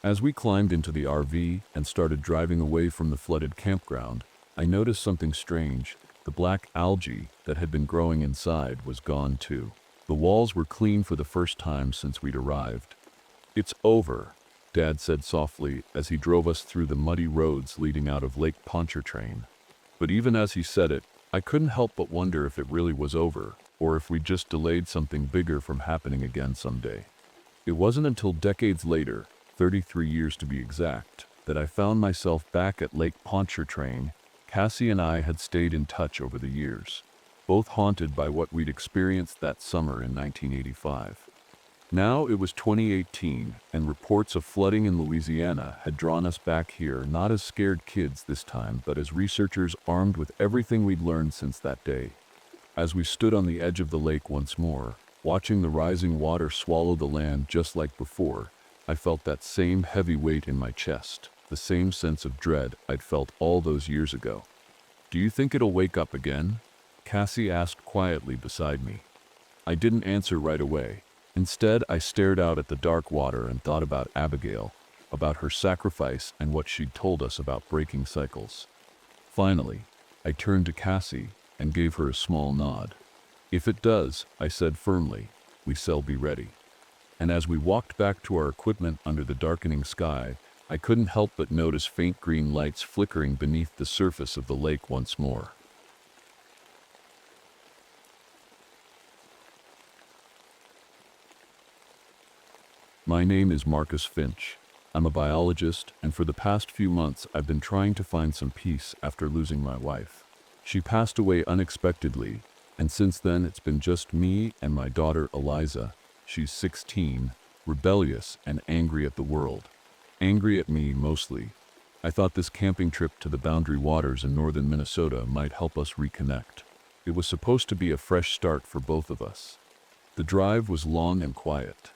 As we climbed into the RV and started driving away from the flooded campground, I noticed something strange. The black algae that had been growing inside was gone too. The walls were clean for the first time since we'd arrived. "It's over," Dad said softly as he drove us through the muddy roads leading out of Lake Pontchartrain. But even as he said it, I couldn't help but wonder if it really was over, or if we just delayed something bigger from happening again someday. It wasn't until decades later, 33 years to be exact, that I found myself back at Lake Pontchartrain. Cassie and I had stayed in touch over the years, both haunted by what we'd experienced that summer in 1985. Now it was 2018, and reports of flooding in Louisiana had drawn us back here, not as scared kids this time, but as researchers armed with everything we'd learned since that day. As we stood on the edge of the lake once more, watching the rising water swallow the land just like before, I felt that same heavy weight in my chest, the same sense of dread I'd felt all those years ago. "Do you think it'll wake up again?" Cassie asked quietly beside me. I didn't answer right away. Instead, I stared out at the dark water and thought about Abigail, about her sacrifice and what she'd told us about breaking cycles. Finally, I turned to Cassie and gave her a small nod. "If it does," I said firmly, "we shall be ready." And as we walked back to our equipment under the darkening sky, I couldn't help but notice faint green lights flickering beneath the surface of the lake once more. My name is Marcus Finch. I'm a biologist, and for the past few months I've been trying to find some peace after losing my wife. She passed away unexpectedly, and since then it's been just me and my daughter Eliza. She's 16, rebellious and angry at the world. Angry at me mostly. I thought this camping trip to the Boundary Waters in northern Minnesota might help us reconnect. It was supposed to be a fresh start for both of us. The drive was long and quiet.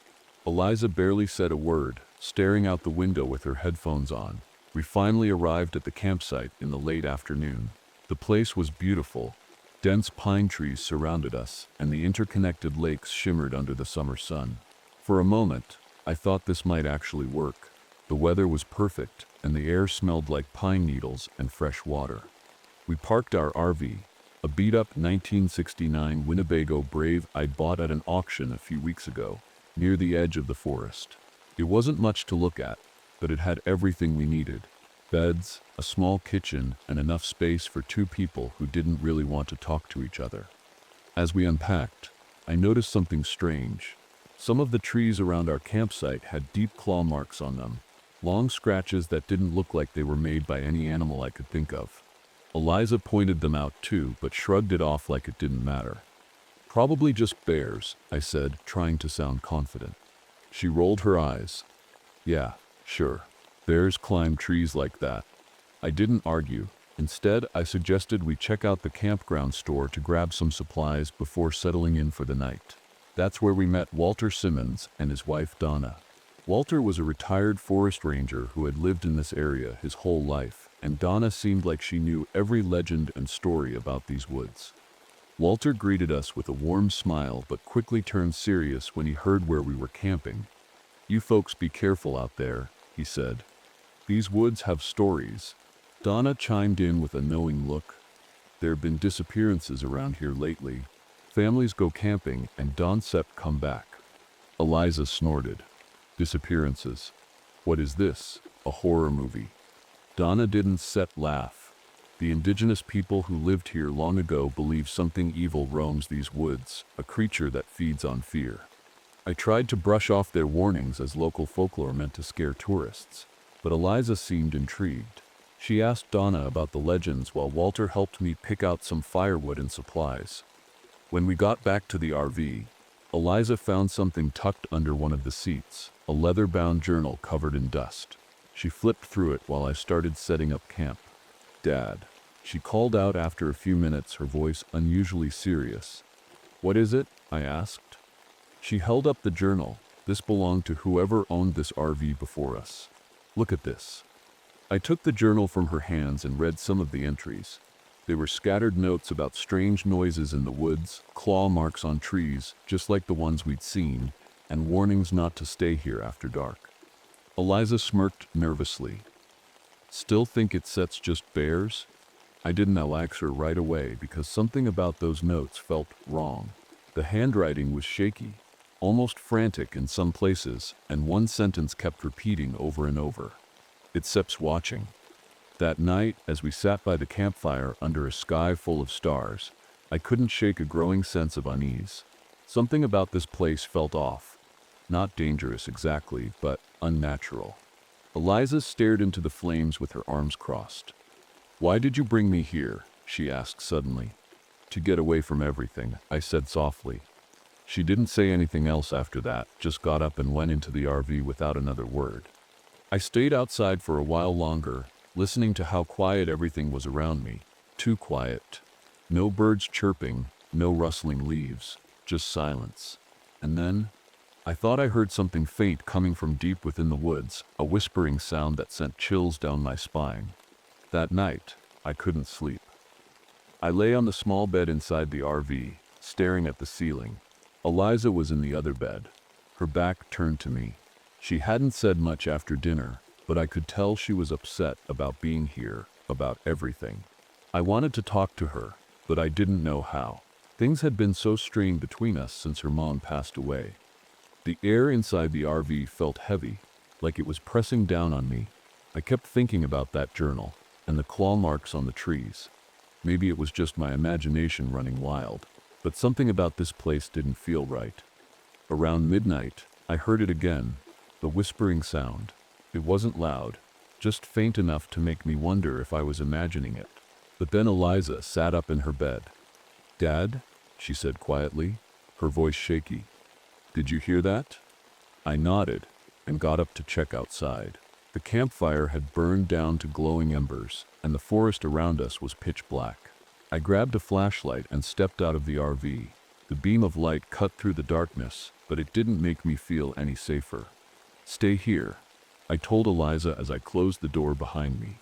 Eliza barely said a word, staring out the window with her headphones on. We finally arrived at the campsite in the late afternoon. The place was beautiful. Dense pine trees surrounded us, and the interconnected lakes shimmered under the summer sun. For a moment, I thought this might actually work. The weather was perfect, and the air smelled like pine needles and fresh water. We parked our RV, a beat-up 1969 Winnebago Brave I'd bought at an auction a few weeks ago, near the edge of the forest. It wasn't much to look at, but it had everything we needed. Beds, a small kitchen, and enough space for two people who didn't really want to talk to each other. As we unpacked, I noticed something strange. Some of the trees around our campsite had deep claw marks on them, long scratches that didn't look like they were made by any animal I could think of. Eliza pointed them out too, but shrugged it off like it didn't matter. "Probably just bears," I said, trying to sound confident. She rolled her eyes. "Yeah, sure. Bears climb trees like that." I didn't argue. Instead, I suggested we check out the campground store to grab some supplies before settling in for the night. That's where we met Walter Simmons and his wife Donna. Walter was a retired forest ranger who had lived in this area his whole life, and Donna seemed like she knew every legend and story about these woods. Walter greeted us with a warm smile but quickly turned serious when he heard where we were camping. "You folks be careful out there," he said. "These woods have stories." Donna chimed in with a knowing look. "There have been disappearances around here lately. Families go camping and don't come back." Eliza snorted. "Disappearances? What is this? A horror movie?" Donna didn't laugh. "The indigenous people who lived here long ago believe something evil roams these woods, a creature that feeds on fear." I tried to brush off their warnings as local folklore meant to scare tourists, but Eliza seemed intrigued. She asked Donna about the legends while Walter helped me pick out some firewood and supplies. When we got back to the RV, Eliza found something tucked under one of the seats, a leather-bound journal covered in dust. She flipped through it while I started setting up camp. "Dad," she called out after a few minutes, her voice unusually serious. "What is it?" I asked. She held up the journal. "This belonged to whoever owned this RV before us. Look at this." I took the journal from her hands and read some of the entries. They were scattered notes about strange noises in the woods, claw marks on trees, just like the ones we'd seen, and warnings not to stay here after dark. Eliza smirked nervously. "Still think it sets just bears?" I didn't relax her right away because something about those notes felt wrong. The handwriting was shaky, almost frantic in some places, and one sentence kept repeating over and over. "It seps watching." That night, as we sat by the campfire under a sky full of stars, I couldn't shake a growing sense of unease. Something about this place felt off. Not dangerous exactly, but unnatural. Eliza stared into the flames with her arms crossed. "Why did you bring me here?" she asked suddenly. "To get away from everything," I said softly. She didn't say anything else after that, just got up and went into the RV without another word. I stayed outside for a while longer, listening to how quiet everything was around me. Too quiet. No birds chirping, no rustling leaves, just silence. And then, I thought I heard something faint coming from deep within the woods, a whispering sound that sent chills down my spine. That night, I couldn't sleep. I lay on the small bed inside the RV, staring at the ceiling. Eliza was in the other bed, her back turned to me. She hadn't said much after dinner, but I could tell she was upset about being here, about everything. I wanted to talk to her, but I didn't know how. Things had been so strained between us since her mom passed away. The air inside the RV felt heavy, like it was pressing down on me. I kept thinking about that journal, and the claw marks on the trees. Maybe it was just my imagination running wild, but something about this place didn't feel right. Around midnight, I heard it again, the whispering sound. It wasn't loud, just faint enough to make me wonder if I was imagining it. But then Eliza sat up in her bed. "Dad?" she said quietly, her voice shaky. "Did you hear that?" I nodded and got up to check outside. The campfire had burned down to glowing embers, and the forest around us was pitch black. I grabbed a flashlight and stepped out of the RV. The beam of light cut through the darkness, but it didn't make me feel any safer. "Stay here," I told Eliza as I closed the door behind me.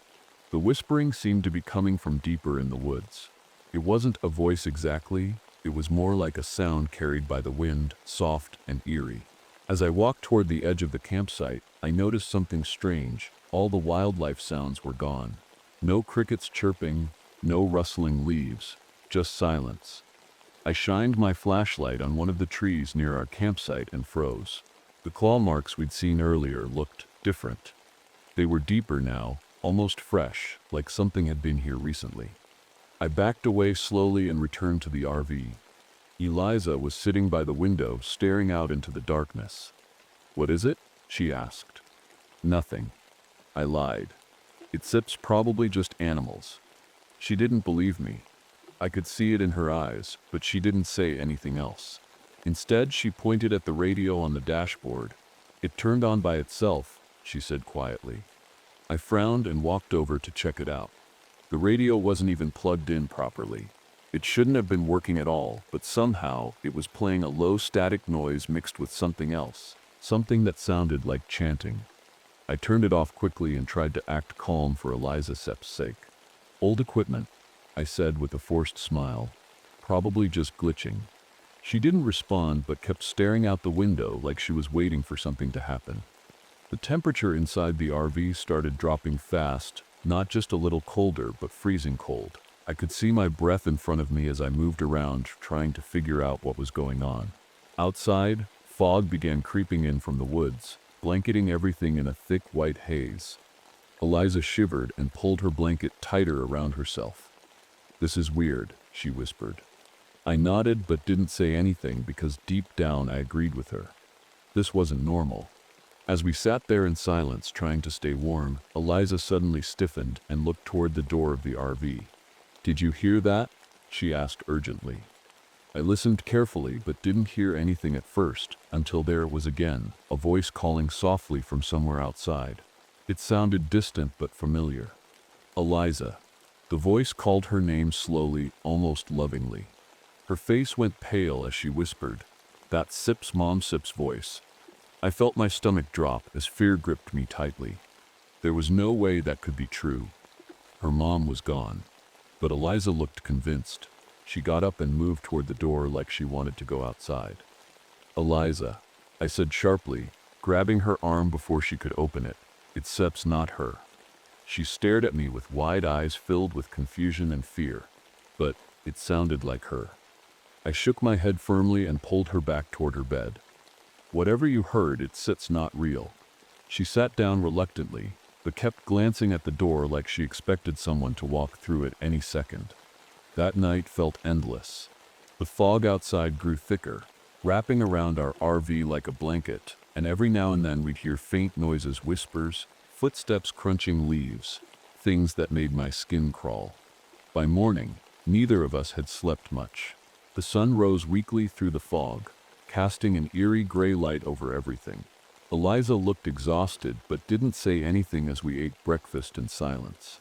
The whispering seemed to be coming from deeper in the woods. It wasn't a voice exactly, it was more like a sound carried by the wind, soft and eerie. As I walked toward the edge of the campsite, I noticed something strange. All the wildlife sounds were gone. No crickets chirping, no rustling leaves, just silence. I shined my flashlight on one of the trees near our campsite and froze. The claw marks we'd seen earlier looked different. They were deeper now, almost fresh, like something had been here recently. I backed away slowly and returned to the RV. Eliza was sitting by the window, staring out into the darkness. "What is it?" she asked. "Nothing," I lied. "It's probably just animals." She didn't believe me. I could see it in her eyes, but she didn't say anything else. Instead, she pointed at the radio on the dashboard. "It turned on by itself," she said quietly. I frowned and walked over to check it out. The radio wasn't even plugged in properly. It shouldn't have been working at all, but somehow it was playing a low static noise mixed with something else, something that sounded like chanting. I turned it off quickly and tried to act calm for Eliza Sepp's sake. "Old equipment," I said with a forced smile. "Probably just glitching." She didn't respond but kept staring out the window like she was waiting for something to happen. The temperature inside the RV started dropping fast, not just a little colder but freezing cold. I could see my breath in front of me as I moved around trying to figure out what was going on. Outside, fog began creeping in from the woods, blanketing everything in a thick white haze. Eliza shivered and pulled her blanket tighter around herself. "This is weird," she whispered. I nodded but didn't say anything because deep down I agreed with her. This wasn't normal. As we sat there in silence trying to stay warm, Eliza suddenly stiffened and looked toward the door of the RV. "Did you hear that?" she asked urgently. I listened carefully but didn't hear anything at first, until there it was again, a voice calling softly from somewhere outside. It sounded distant but familiar. "Eliza." The voice called her name slowly, almost lovingly. Her face went pale as she whispered, "That's Sip's mom." Sip's voice. I felt my stomach drop as fear gripped me tightly. There was no way that could be true. Her mom was gone. But Eliza looked convinced. She got up and moved toward the door like she wanted to go outside. "Eliza," I said sharply, grabbing her arm before she could open it. "It's Sep's, not her." She stared at me with wide eyes filled with confusion and fear. But it sounded like her. I shook my head firmly and pulled her back toward her bed. "Whatever you heard, it's not real." She sat down reluctantly, but kept glancing at the door like she expected someone to walk through it any second. That night felt endless. The fog outside grew thicker, wrapping around our RV like a blanket, and every now and then we'd hear faint noises, whispers, footsteps crunching leaves, things that made my skin crawl. By morning, neither of us had slept much. The sun rose weakly through the fog, casting an eerie gray light over everything. Eliza looked exhausted but didn't say anything as we ate breakfast in silence.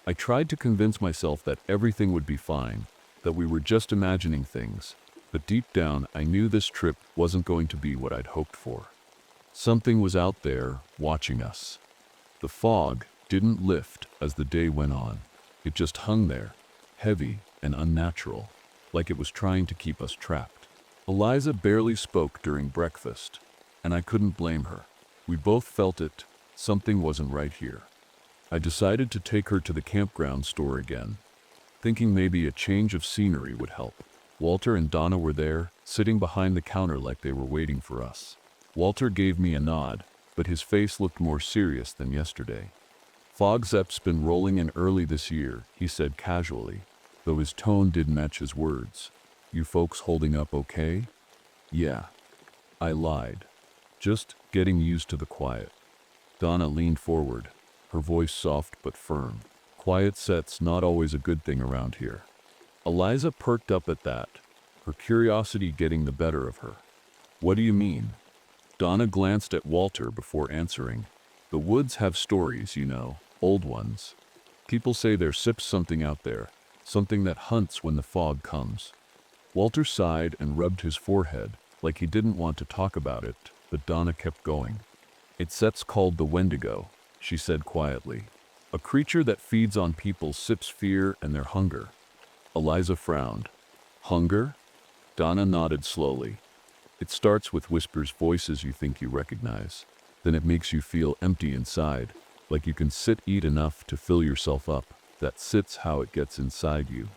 I tried to convince myself that everything would be fine, that we were just imagining things, but deep down I knew this trip wasn't going to be what I'd hoped for. Something was out there, watching us. The fog didn't lift as the day went on. It just hung there, heavy and unnatural, like it was trying to keep us trapped. Eliza barely spoke during breakfast, and I couldn't blame her. We both felt it. Something wasn't right here. I decided to take her to the campground store again, thinking maybe a change of scenery would help. Walter and Donna were there, sitting behind the counter like they were waiting for us. Walter gave me a nod, but his face looked more serious than yesterday. "Fog's been rolling in early this year," he said casually, though his tone didn't match his words. "You folks holding up okay?" "Yeah." I lied. "Just getting used to the quiet." Donna leaned forward, her voice soft but firm. "Quiet set's not always a good thing around here." Eliza perked up at that, her curiosity getting the better of her. "What do you mean?" Donna glanced at Walter before answering. "The woods have stories, you know, old ones. People say there's something out there, something that hunts when the fog comes." Walter sighed and rubbed his forehead, like he didn't want to talk about it, but Donna kept going. "It's called the Wendigo," she said quietly. "A creature that feeds on people's fear and their hunger." Eliza frowned. "Hunger?" Donna nodded slowly. "It starts with whispers, voices you think you recognize. Then it makes you feel empty inside, like you can eat enough to fill yourself up. That's how it gets inside you."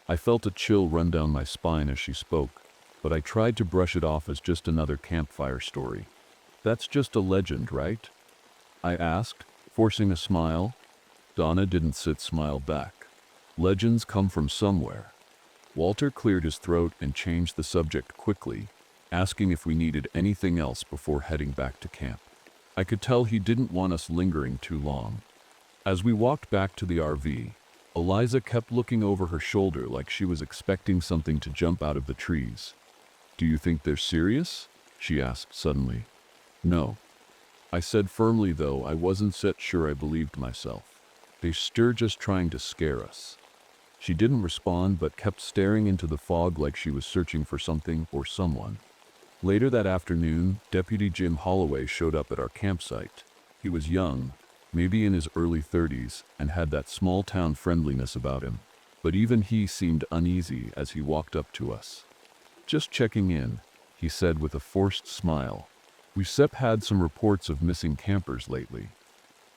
I felt a chill run down my spine as she spoke, but I tried to brush it off as just another campfire story. "That's just a legend, right?" I asked, forcing a smile. Donna didn't smile back. "Legends come from somewhere." Walter cleared his throat and changed the subject quickly, asking if we needed anything else before heading back to camp. I could tell he didn't want us lingering too long. As we walked back to the RV, Eliza kept looking over her shoulder like she was expecting something to jump out of the trees. "Do you think they're serious?" she asked suddenly. "No," I said firmly, though I wasn't sure I believed myself. They stir just trying to scare us. She didn't respond but kept staring into the fog like she was searching for something or someone. Later that afternoon, Deputy Jim Holloway showed up at our campsite. He was young, maybe in his early 30s, and had that small-town friendliness about him. But even he seemed uneasy as he walked up to us. "Just checking in," he said with a forced smile. "We've had some reports of missing campers lately."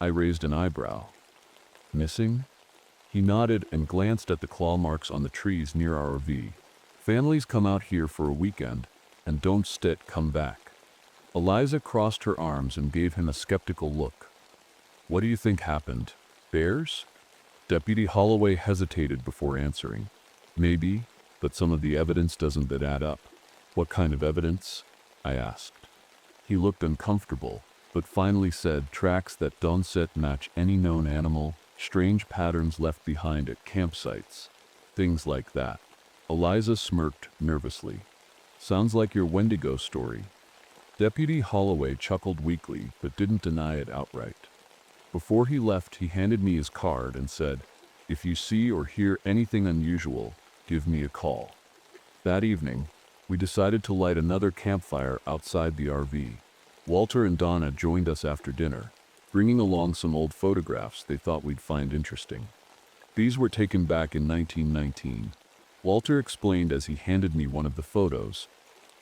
I raised an eyebrow. "Missing?" He nodded and glanced at the claw marks on the trees near our RV. "Families come out here for a weekend and don't come back." Eliza crossed her arms and gave him a skeptical look. "What do you think happened? Bears?" Deputy Holloway hesitated before answering. "Maybe, but some of the evidence doesn't add up." "What kind of evidence?" I asked. He looked uncomfortable, but finally said tracks that don't match any known animal, strange patterns left behind at campsites, things like that. Eliza smirked nervously. "Sounds like your Wendigo story." Deputy Holloway chuckled weakly but didn't deny it outright. Before he left, he handed me his card and said, "If you see or hear anything unusual, give me a call." That evening, we decided to light another campfire outside the RV. Walter and Donna joined us after dinner, bringing along some old photographs they thought we'd find interesting. These were taken back in 1919. Walter explained as he handed me one of the photos.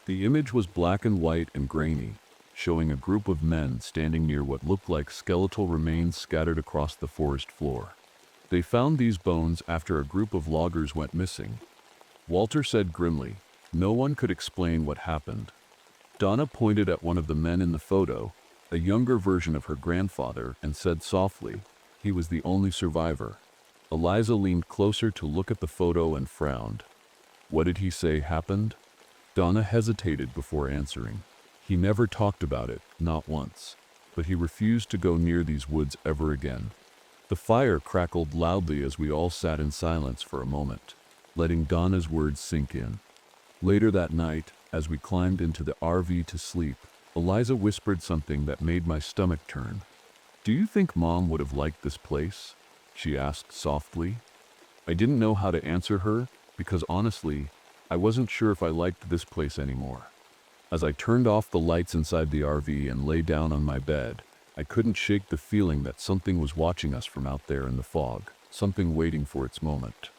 The image was black and white and grainy, showing a group of men standing near what looked like skeletal remains scattered across the forest floor. They found these bones after a group of loggers went missing. Walter said grimly, "No one could explain what happened." Donna pointed at one of the men in the photo, a younger version of her grandfather, and said softly, "He was the only survivor." Eliza leaned closer to look at the photo and frowned. "What did he say happened?" Donna hesitated before answering. "He never talked about it, not once. But he refused to go near these woods ever again." The fire crackled loudly as we all sat in silence for a moment, letting Donna's words sink in. Later that night, as we climbed into the RV to sleep, Eliza whispered something that made my stomach turn. "Do you think Mom would have liked this place?" she asked softly. I didn't know how to answer her, because honestly, I wasn't sure if I liked this place anymore. As I turned off the lights inside the RV and lay down on my bed, I couldn't shake the feeling that something was watching us from out there in the fog, something waiting for its moment.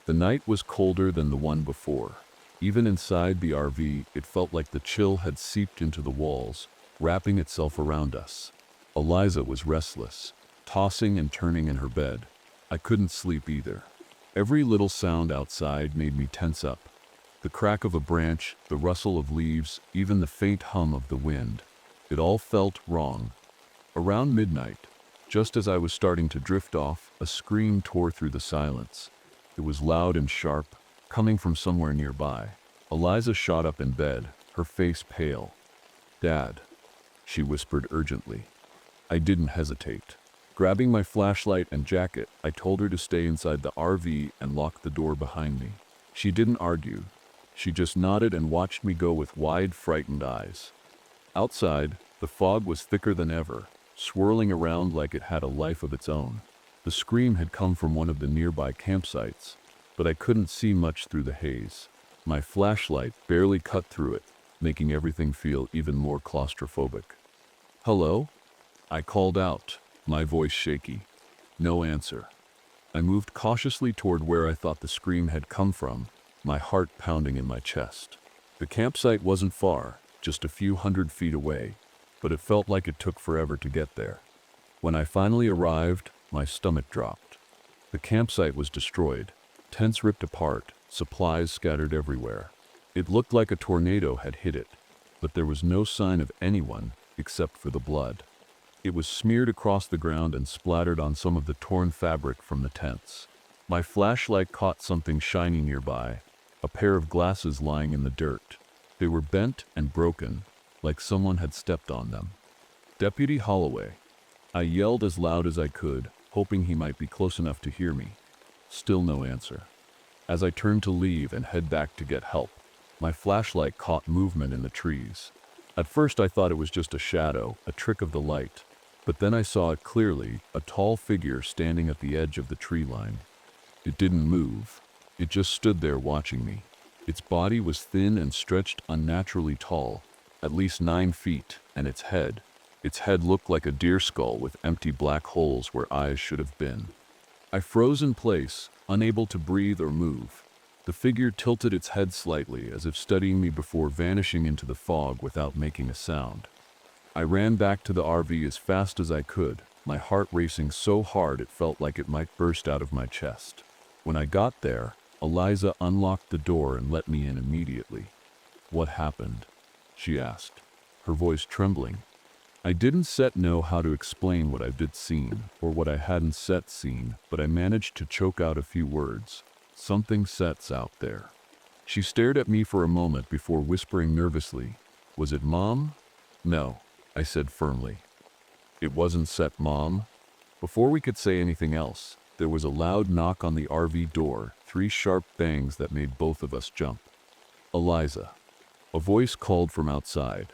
The night was colder than the one before. Even inside the RV, it felt like the chill had seeped into the walls, wrapping itself around us. Eliza was restless, tossing and turning in her bed. I couldn't sleep either. Every little sound outside made me tense up. The crack of a branch, the rustle of leaves, even the faint hum of the wind. It all felt wrong. Around midnight, just as I was starting to drift off, a scream tore through the silence. It was loud and sharp, coming from somewhere nearby. Eliza shot up in bed, her face pale. "Dad," she whispered urgently. I didn't hesitate. Grabbing my flashlight and jacket, I told her to stay inside the RV and lock the door behind me. She didn't argue. She just nodded and watched me go with wide, frightened eyes. Outside, the fog was thicker than ever, swirling around like it had a life of its own. The scream had come from one of the nearby campsites, but I couldn't see much through the haze. My flashlight barely cut through it, making everything feel even more claustrophobic. "Hello?" I called out, my voice shaky. No answer. I moved cautiously toward where I thought the scream had come from, my heart pounding in my chest. The campsite wasn't far, just a few 100 feet away, but it felt like it took forever to get there. When I finally arrived, my stomach dropped. The campsite was destroyed, tents ripped apart, supplies scattered everywhere. It looked like a tornado had hit it, but there was no sign of anyone except for the blood. It was smeared across the ground and splattered on some of the torn fabric from the tents. My flashlight caught something shiny nearby, a pair of glasses lying in the dirt. They were bent and broken, like someone had stepped on them. "Deputy Holloway," I yelled as loud as I could, hoping he might be close enough to hear me. Still no answer. As I turned to leave and head back to get help, my flashlight caught movement in the trees. At first I thought it was just a shadow, a trick of the light. But then I saw it clearly, a tall figure standing at the edge of the tree line. It didn't move. It just stood there watching me. Its body was thin and stretched unnaturally tall, at least 9 feet, and its head looked like a deer skull with empty black holes where eyes should have been. I froze in place, unable to breathe or move. The figure tilted its head slightly, as if studying me before vanishing into the fog without making a sound. I ran back to the RV as fast as I could, my heart racing so hard it felt like it might burst out of my chest. When I got there, Eliza unlocked the door and let me in immediately. "What happened?" she asked, her voice trembling. I didn't know how to explain what I'd seen, or what I hadn't seen, but I managed to choke out a few words. "Something sets out there." She stared at me for a moment before whispering nervously, "Was it Mom?" "No," I said firmly. "It wasn't Set, Mom." Before we could say anything else, there was a loud knock on the RV door, 3 sharp bangs that made both of us jump. "Eliza," a voice called from outside.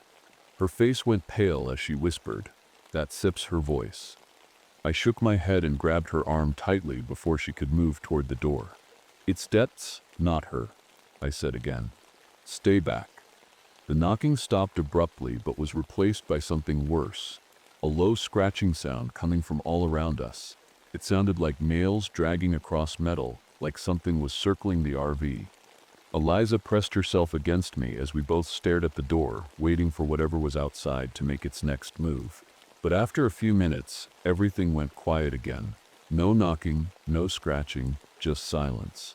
Her face went pale as she whispered, "That Sip's her voice." I shook my head and grabbed her arm tightly before she could move toward the door. "It's Dets, not her," I said again. "Stay back." The knocking stopped abruptly but was replaced by something worse, a low scratching sound coming from all around us. It sounded like nails dragging across metal, like something was circling the RV. Eliza pressed herself against me as we both stared at the door, waiting for whatever was outside to make its next move. But after a few minutes, everything went quiet again. No knocking, no scratching, just silence.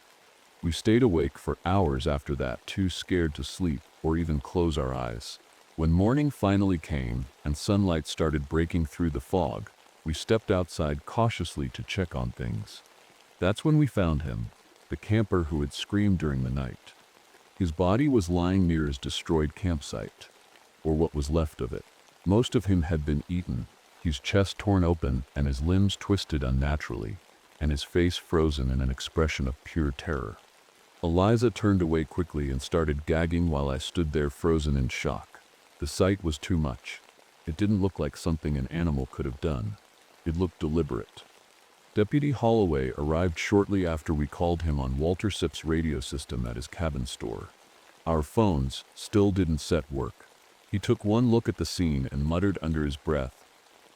We stayed awake for hours after that, too scared to sleep or even close our eyes. When morning finally came and sunlight started breaking through the fog, we stepped outside cautiously to check on things. That's when we found him, the camper who had screamed during the night. His body was lying near his destroyed campsite, or what was left of it. Most of him had been eaten, his chest torn open and his limbs twisted unnaturally, and his face frozen in an expression of pure terror. Eliza turned away quickly and started gagging while I stood there frozen in shock. The sight was too much. It didn't look like something an animal could have done. It looked deliberate. Deputy Holloway arrived shortly after we called him on Walter Sip's radio system at his cabin store. Our phones still didn't work. He took one look at the scene and muttered under his breath,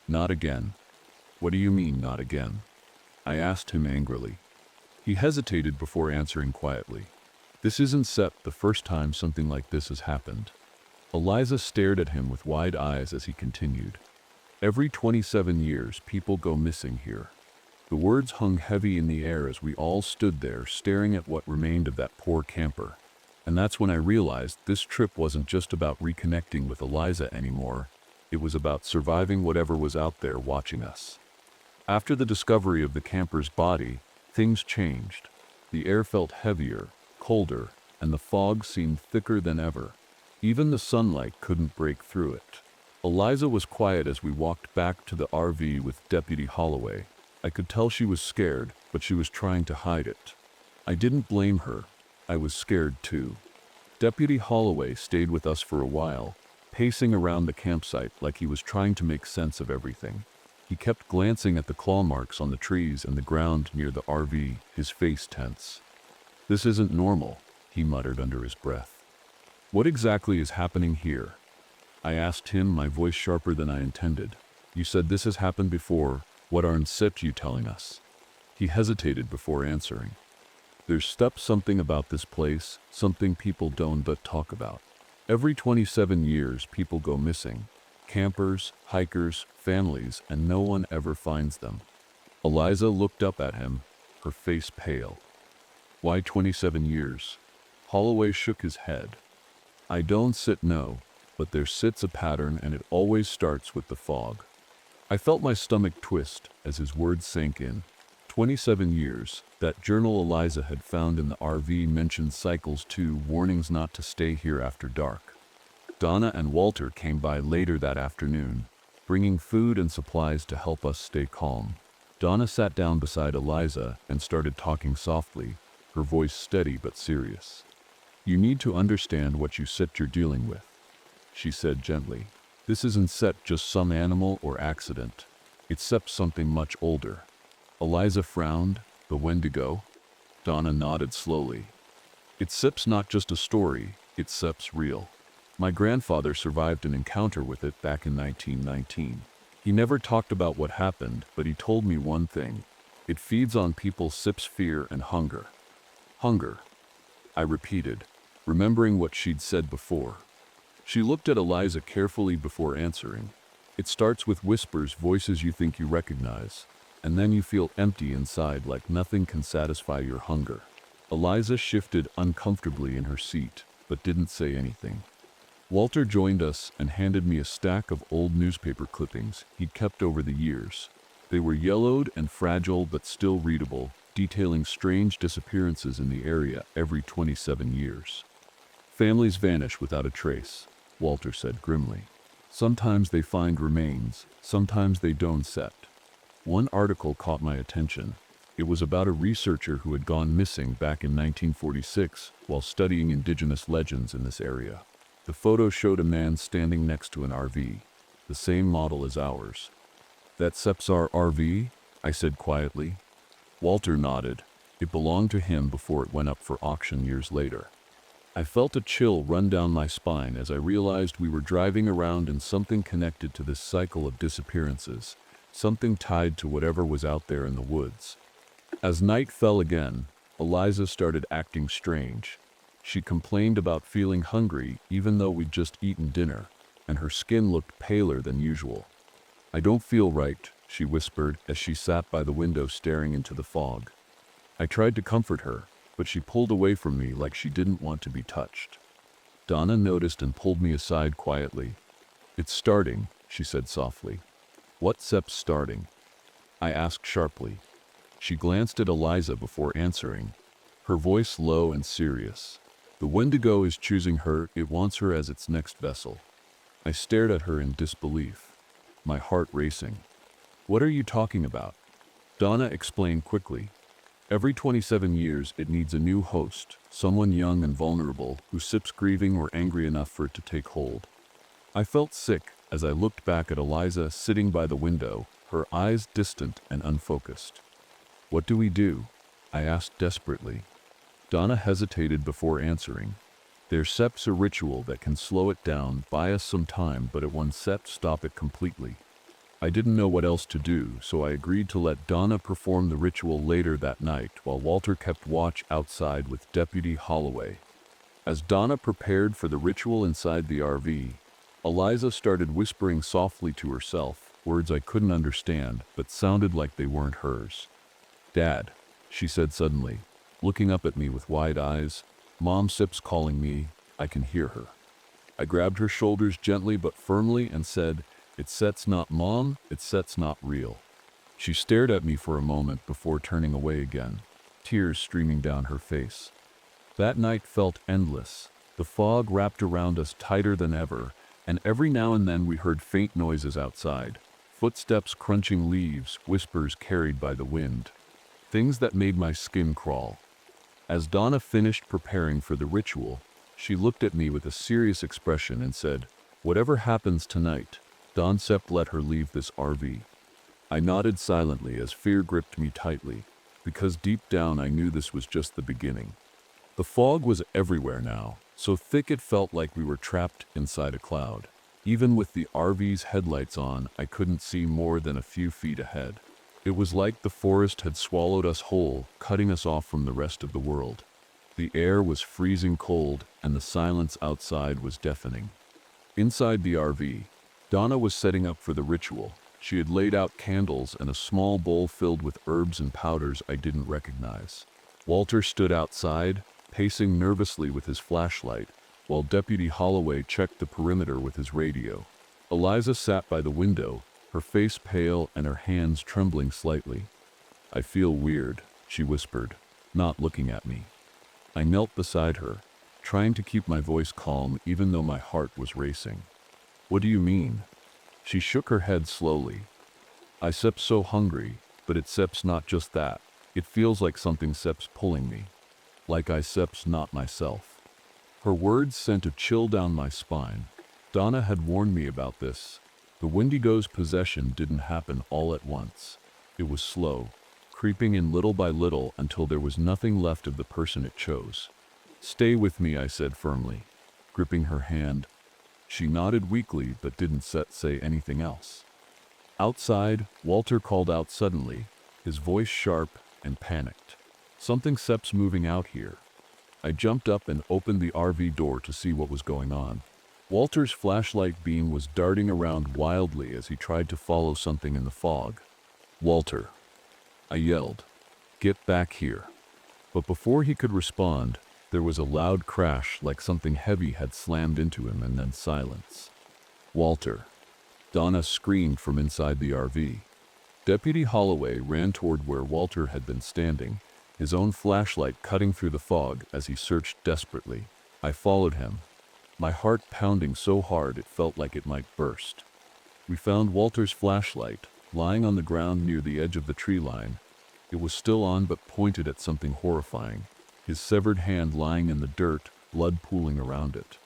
"Not again." "What do you mean, not again?" I asked him angrily. He hesitated before answering quietly. "This isn't the first time something like this has happened." Eliza stared at him with wide eyes as he continued. "Every 27 years, people go missing here." The words hung heavy in the air as we all stood there staring at what remained of that poor camper. And that's when I realized this trip wasn't just about reconnecting with Eliza anymore. It was about surviving whatever was out there watching us. After the discovery of the camper's body, things changed. The air felt heavier, colder, and the fog seemed thicker than ever. Even the sunlight couldn't break through it. Eliza was quiet as we walked back to the RV with Deputy Holloway. I could tell she was scared, but she was trying to hide it. I didn't blame her. I was scared too. Deputy Holloway stayed with us for a while, pacing around the campsite like he was trying to make sense of everything. He kept glancing at the claw marks on the trees and the ground near the RV, his face tense. "This isn't normal," he muttered under his breath. "What exactly is happening here?" I asked him, my voice sharper than I intended. "You said this has happened before. What aren't you telling us?" He hesitated before answering. "There's something about this place, something people don't talk about. Every 27 years, people go missing. Campers, hikers, families, and no one ever finds them." Eliza looked up at him, her face pale. "Why 27 years? Holloway shook his head. "I don't know, but there's a pattern and it always starts with the fog." I felt my stomach twist as his words sank in. 27 years, that journal Eliza had found in the RV mentioned cycles too, warnings not to stay here after dark. Donna and Walter came by later that afternoon, bringing food and supplies to help us stay calm. Donna sat down beside Eliza and started talking softly, her voice steady but serious. "You need to understand what you're dealing with," she said gently. This isn't Sep just some animal or accident. It's Sep something much older. Eliza frowned. The Wendigo? Donna nodded slowly. It's Sep's not just a story, it's Sep's real. My grandfather survived an encounter with it back in 1919. He never talked about what happened, but he told me one thing. It feeds on people's Sep's fear and hunger. Hunger, I repeated, remembering what she'd said before. She looked at Eliza carefully before answering. It starts with whispers, voices you think you recognize, and then you feel empty inside like nothing can satisfy your hunger. Eliza shifted uncomfortably in her seat, but didn't say anything. Walter joined us and handed me a stack of old newspaper clippings he'd kept over the years. They were yellowed and fragile but still readable, detailing strange disappearances in the area every 27 years. Families vanish without a trace, Walter said grimly. Sometimes they find remains, sometimes they don't set. One article caught my attention. It was about a researcher who had gone missing back in 1946 while studying indigenous legends in this area. The photo showed a man standing next to an RV, the same model as ours. That's Sep's RV? I said quietly. Walter nodded. It belonged to him before it went up for auction years later. I felt a chill run down my spine as I realized we were driving around in something connected to this cycle of disappearances, something tied to whatever was out there in the woods. As night fell again, Eliza started acting strange. She complained about feeling hungry even though we'd just eaten dinner, and her skin looked paler than usual. I don't feel right, she whispered as she sat by the window staring into the fog. I tried to comfort her, but she pulled away from me like she didn't want to be touched. Donna noticed and pulled me aside quietly. It's starting, she said softly. What Sep's starting? I asked sharply. She glanced at Eliza before answering, her voice low and serious. The Wendigo is choosing her, it wants her as its next vessel. I stared at her in disbelief, my heart racing. What are you talking about? Donna explained quickly. Every 27 years it needs a new host, someone young and vulnerable who sips grieving or angry enough for it to take hold. I felt sick as I looked back at Eliza sitting by the window, her eyes distant and unfocused. What do we do? I asked desperately. Donna hesitated before answering. There's Sep's a ritual that can slow it down, buy us some time, but at one Sep stop it completely. I didn't know what else to do, so I agreed to let Donna perform the ritual later that night while Walter kept watch outside with Deputy Holloway. As Donna prepared for the ritual inside the RV, Eliza started whispering softly to herself, words I couldn't understand but sounded like they weren't hers. Dad, she said suddenly, looking up at me with wide eyes. Mom Sep's calling me, I can hear her. I grabbed her shoulders gently but firmly and said, It's Sep's not Mom, it's Sep's not real. She stared at me for a moment before turning away again, tears streaming down her face. That night felt endless. The fog wrapped around us tighter than ever, and every now and then we heard faint noises outside, footsteps crunching leaves, whispers carried by the wind. Things that made my skin crawl. As Donna finished preparing for the ritual, she looked at me with a serious expression and said, Whatever happens tonight, Don Sep let her leave this RV. I nodded silently as fear gripped me tightly, because deep down I knew this was just the beginning. The fog was everywhere now, so thick it felt like we were trapped inside a cloud. Even with the RV's headlights on, I couldn't see more than a few feet ahead. It was like the forest had swallowed us whole, cutting us off from the rest of the world. The air was freezing cold, and the silence outside was deafening. Inside the RV, Donna was setting up for the ritual. She had laid out candles and a small bowl filled with herbs and powders I didn't recognize. Walter stood outside, pacing nervously with his flashlight, while Deputy Holloway checked the perimeter with his radio. Eliza sat by the window, her face pale and her hands trembling slightly. I feel weird, she whispered, not looking at me. I knelt beside her, trying to keep my voice calm even though my heart was racing. What do you mean? She shook her head slowly. I Sep's so hungry, but it Sep's not just that. It feels like something Sep's pulling me. Like I Sep's not myself. Her words sent a chill down my spine. Donna had warned me about this. The Wendigo's possession didn't happen all at once. It was slow, creeping in little by little until there was nothing left of the person it chose. "Stay with me," I said firmly, gripping her hand. She nodded weakly but didn't say anything else. Outside, Walter called out suddenly, his voice sharp and panicked. "Something Sep's moving out here." I jumped up and opened the RV door to see what was going on. Walter's flashlight beam was darting around wildly as he tried to follow something in the fog. "Walter," I yelled, "get back here." But before he could respond, there was a loud crash like something heavy had slammed into him, and then silence. "Walter," Donna screamed from inside the RV. Deputy Holloway ran toward where Walter had been standing, his own flashlight cutting through the fog as he searched desperately. I followed him, my heart pounding so hard it felt like it might burst. We found Walter's flashlight, lying on the ground near the edge of the tree line. It was still on but pointed at something horrifying, his severed hand lying in the dirt, blood pooling around it.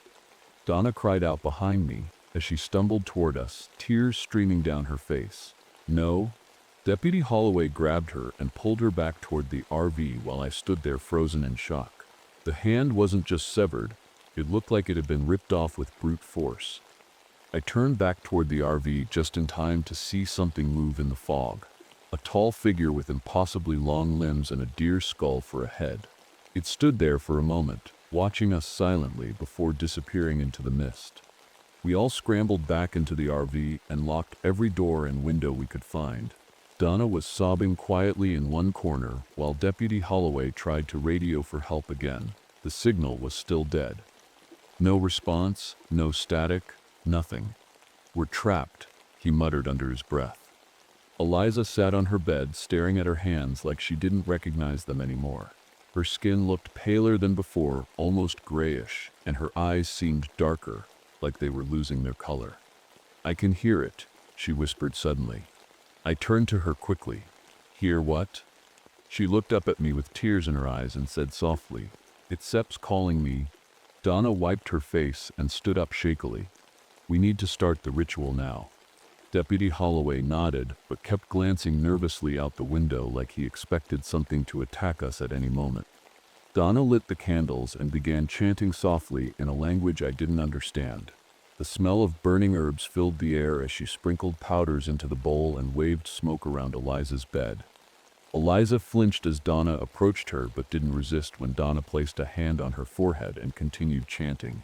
Donna cried out behind me as she stumbled toward us, tears streaming down her face. "No." Deputy Holloway grabbed her and pulled her back toward the RV while I stood there frozen in shock. The hand wasn't just severed, it looked like it had been ripped off with brute force. I turned back toward the RV just in time to see something move in the fog. A tall figure with impossibly long limbs and a deer skull for a head. It stood there for a moment, watching us silently before disappearing into the mist. We all scrambled back into the RV and locked every door and window we could find. Donna was sobbing quietly in one corner while Deputy Holloway tried to radio for help again. The signal was still dead. No response, no static, nothing. "We're trapped," he muttered under his breath. Eliza sat on her bed staring at her hands like she didn't recognize them anymore. Her skin looked paler than before, almost grayish, and her eyes seemed darker, like they were losing their color. "I can hear it," she whispered suddenly. I turned to her quickly. "Hear what?" She looked up at me with tears in her eyes and said softly, "It's Sep's calling me." Donna wiped her face and stood up shakily. "We need to start the ritual now." Deputy Holloway nodded, but kept glancing nervously out the window like he expected something to attack us at any moment. Donna lit the candles and began chanting softly in a language I didn't understand. The smell of burning herbs filled the air as she sprinkled powders into the bowl and waved smoke around Eliza's bed. Eliza flinched as Donna approached her but didn't resist when Donna placed a hand on her forehead and continued chanting.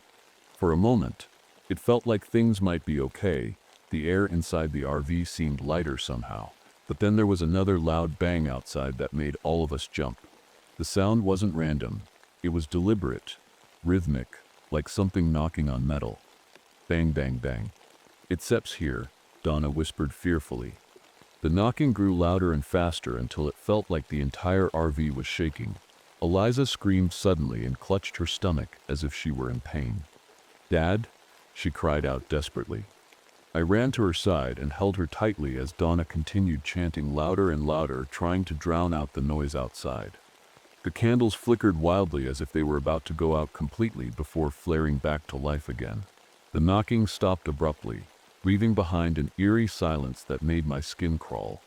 For a moment, it felt like things might be okay. The air inside the RV seemed lighter somehow. But then there was another loud bang outside that made all of us jump. The sound wasn't random. It was deliberate, rhythmic, like something knocking on metal. Bang, bang, bang. "It's Sep's here," Donna whispered fearfully. The knocking grew louder and faster until it felt like the entire RV was shaking. Eliza screamed suddenly and clutched her stomach as if she were in pain. "Dad?" she cried out desperately. I ran to her side and held her tightly as Donna continued chanting louder and louder, trying to drown out the noise outside. The candles flickered wildly as if they were about to go out completely before flaring back to life again. The knocking stopped abruptly, leaving behind an eerie silence that made my skin crawl.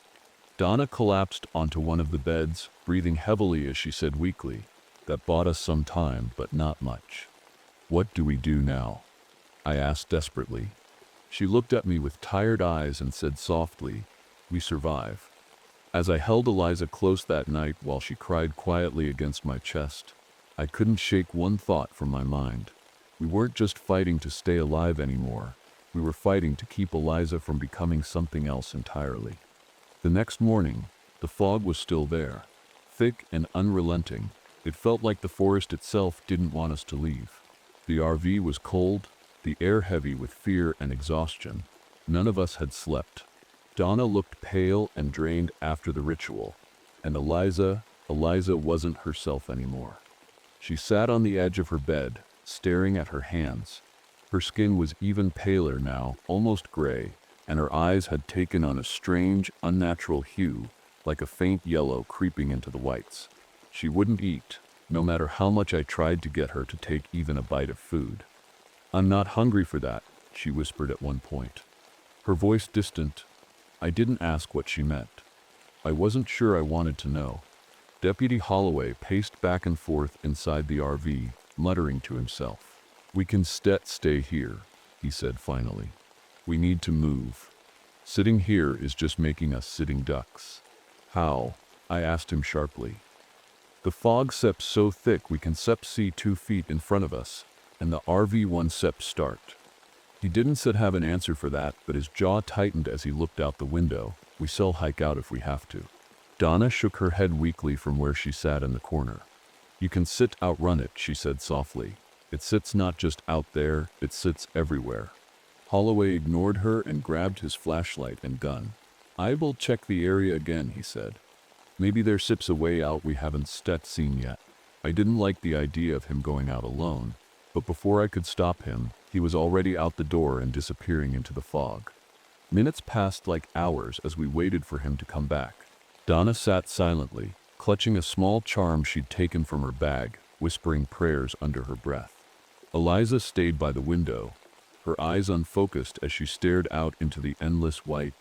Donna collapsed onto one of the beds, breathing heavily as she said weakly, "That bought us some time, but not much." "What do we do now?" I asked desperately. She looked at me with tired eyes and said softly, "We survive." As I held Eliza close that night while she cried quietly against my chest, I couldn't shake one thought from my mind. We weren't just fighting to stay alive anymore. We were fighting to keep Eliza from becoming something else entirely. The next morning, the fog was still there, thick and unrelenting. It felt like the forest itself didn't want us to leave. The RV was cold, the air heavy with fear and exhaustion. None of us had slept. Donna looked pale and drained after the ritual, and Eliza wasn't herself anymore. She sat on the edge of her bed, staring at her hands. Her skin was even paler now, almost gray, and her eyes had taken on a strange, unnatural hue, like a faint yellow creeping into the whites. She wouldn't eat, no matter how much I tried to get her to take even a bite of food. "I'm not hungry for that," she whispered at one point. Her voice distant. I didn't ask what she meant. I wasn't sure I wanted to know. Deputy Holloway paced back and forth inside the RV, muttering to himself. We can stay here, he said finally. We need to move. Sitting here is just making us sitting ducks. How? I asked him sharply. The fog sep's so thick we can see 2 feet in front of us, and the RV 1 sep start. He didn't have an answer for that, but his jaw tightened as he looked out the window. We still hike out if we have to. Donna shook her head weakly from where she sat in the corner. You can outrun it, she said softly. It sits not just out there, it sits everywhere. Holloway ignored her and grabbed his flashlight and gun. I will check the area again, he said. Maybe there sips a way out we haven't seen yet. I didn't like the idea of him going out alone, but before I could stop him, he was already out the door and disappearing into the fog. Minutes passed like hours as we waited for him to come back. Donna sat silently, clutching a small charm she'd taken from her bag, whispering prayers under her breath. Eliza stayed by the window, her eyes unfocused as she stared out into the endless white.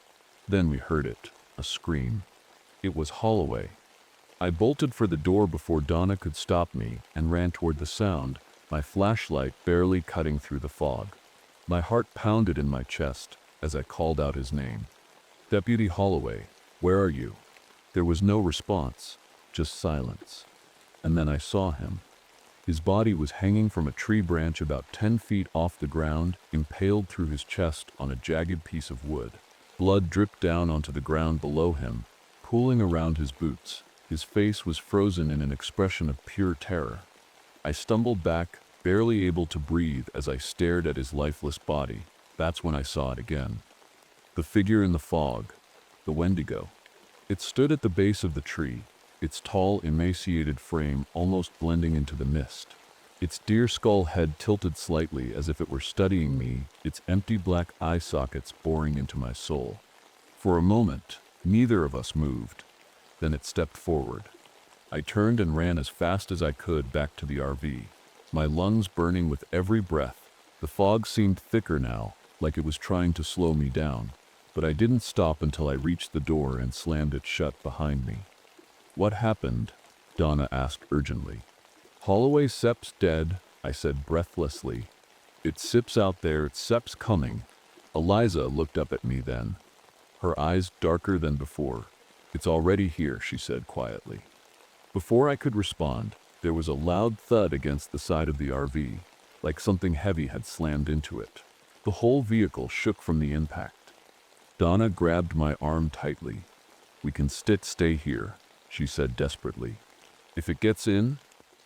Then we heard it, a scream. It was Holloway. I bolted for the door before Donna could stop me and ran toward the sound, my flashlight barely cutting through the fog. My heart pounded in my chest as I called out his name. Deputy Holloway, where are you? There was no response, just silence. And then I saw him. His body was hanging from a tree branch about 10 feet off the ground, impaled through his chest on a jagged piece of wood. Blood dripped down onto the ground below him, pooling around his boots. His face was frozen in an expression of pure terror. I stumbled back, barely able to breathe as I stared at his lifeless body. That's when I saw it again. The figure in the fog, the Wendigo. It stood at the base of the tree, its tall, emaciated frame almost blending into the mist. Its deer skull head tilted slightly as if it were studying me, its empty black eye sockets boring into my soul. For a moment, neither of us moved. Then it stepped forward. I turned and ran as fast as I could back to the RV, my lungs burning with every breath. The fog seemed thicker now, like it was trying to slow me down, but I didn't stop until I reached the door and slammed it shut behind me. What happened? Donna asked urgently. Holloway sep's dead, I said breathlessly. It sips out there, it sep's coming. Eliza looked up at me then, her eyes darker than before. It's already here, she said quietly. Before I could respond, there was a loud thud against the side of the RV, like something heavy had slammed into it. The whole vehicle shook from the impact. Donna grabbed my arm tightly. We can stay here, she said desperately. If it gets in?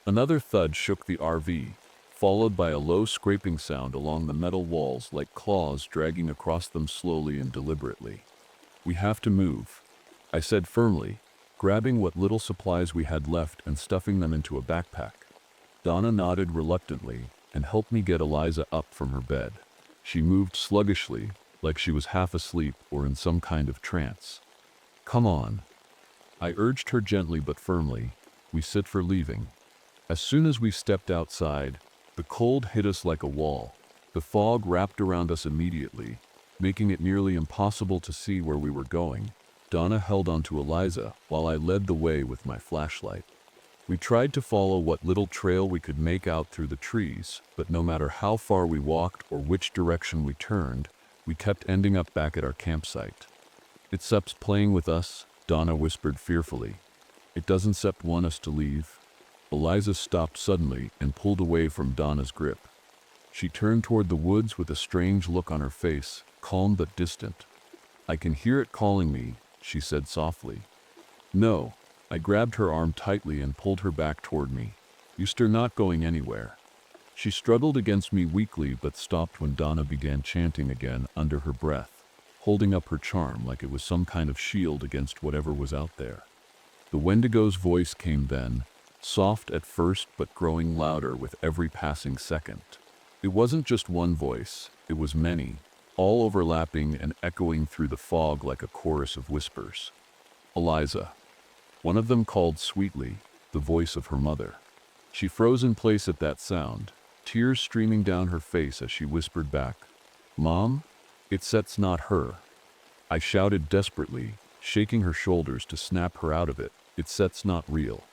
Another thud shook the RV, followed by a low scraping sound along the metal walls like claws dragging across them slowly and deliberately. We have to move, I said firmly, grabbing what little supplies we had left and stuffing them into a backpack. Donna nodded reluctantly and helped me get Eliza up from her bed. She moved sluggishly, like she was half asleep or in some kind of trance. Come on. I urged her gently but firmly. We set for leaving. As soon as we stepped outside, the cold hit us like a wall. The fog wrapped around us immediately, making it nearly impossible to see where we were going. Donna held onto Eliza while I led the way with my flashlight. We tried to follow what little trail we could make out through the trees, but no matter how far we walked or which direction we turned, we kept ending up back at our campsite. It seps playing with us, Donna whispered fearfully. It doesn't sept want us to leave. Eliza stopped suddenly and pulled away from Donna's grip. She turned toward the woods with a strange look on her face, calm but distant. I can hear it calling me, she said softly. No. I grabbed her arm tightly and pulled her back toward me. You're not going anywhere. She struggled against me weakly but stopped when Donna began chanting again under her breath, holding up her charm like it was some kind of shield against whatever was out there. The Wendigo's voice came then, soft at first but growing louder with every passing second. It wasn't just one voice, it was many, all overlapping and echoing through the fog like a chorus of whispers. Eliza. One of them called sweetly, the voice of her mother. She froze in place at that sound, tears streaming down her face as she whispered back, "Mom, it's not her," I shouted desperately, shaking her shoulders to snap her out of it. "It's not real."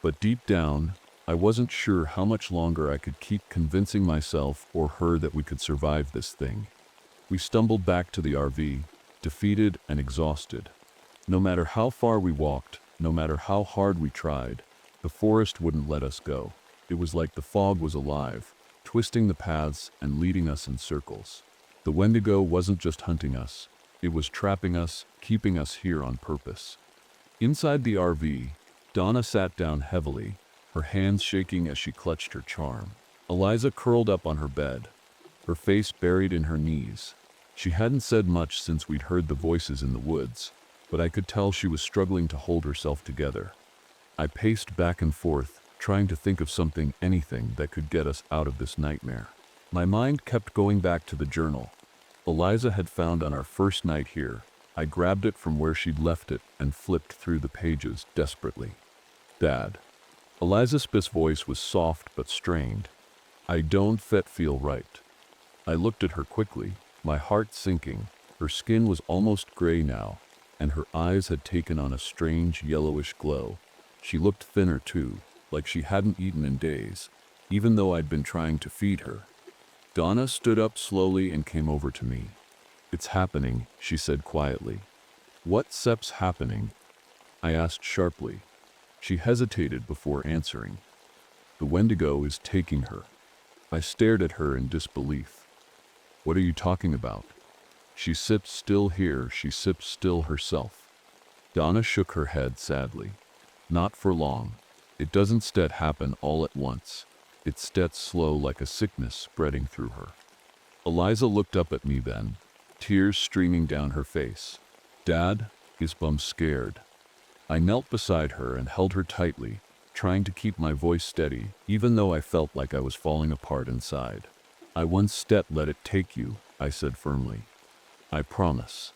But deep down, I wasn't sure how much longer I could keep convincing myself or her that we could survive this thing. We stumbled back to the RV, defeated and exhausted. No matter how far we walked, no matter how hard we tried, the forest wouldn't let us go. It was like the fog was alive, twisting the paths and leading us in circles. The Wendigo wasn't just hunting us, it was trapping us, keeping us here on purpose. Inside the RV, Donna sat down heavily, her hands shaking as she clutched her charm. Eliza curled up on her bed, her face buried in her knees. She hadn't said much since we'd heard the voices in the woods, but I could tell she was struggling to hold herself together. I paced back and forth, trying to think of something, anything that could get us out of this nightmare. My mind kept going back to the journal Eliza had found on our first night here. I grabbed it from where she'd left it and flipped through the pages desperately. "Dad." Eliza's voice was soft but strained. "I don't feel right." I looked at her quickly, my heart sinking. Her skin was almost gray now, and her eyes had taken on a strange yellowish glow. She looked thinner too, like she hadn't eaten in days, even though I'd been trying to feed her. Donna stood up slowly and came over to me. "It's happening," she said quietly. "What's happening?" I asked sharply. She hesitated before answering. "The Wendigo is taking her." I stared at her in disbelief. "What are you talking about?" "She sits still here, she sits still herself." Donna shook her head sadly. "Not for long. It doesn't happen all at once. It's slow, like a sickness spreading through her." Eliza looked up at me then, tears streaming down her face. "Dad," I'm scared. I knelt beside her and held her tightly, trying to keep my voice steady, even though I felt like I was falling apart inside. "I once let it take you," I said firmly. "I promise."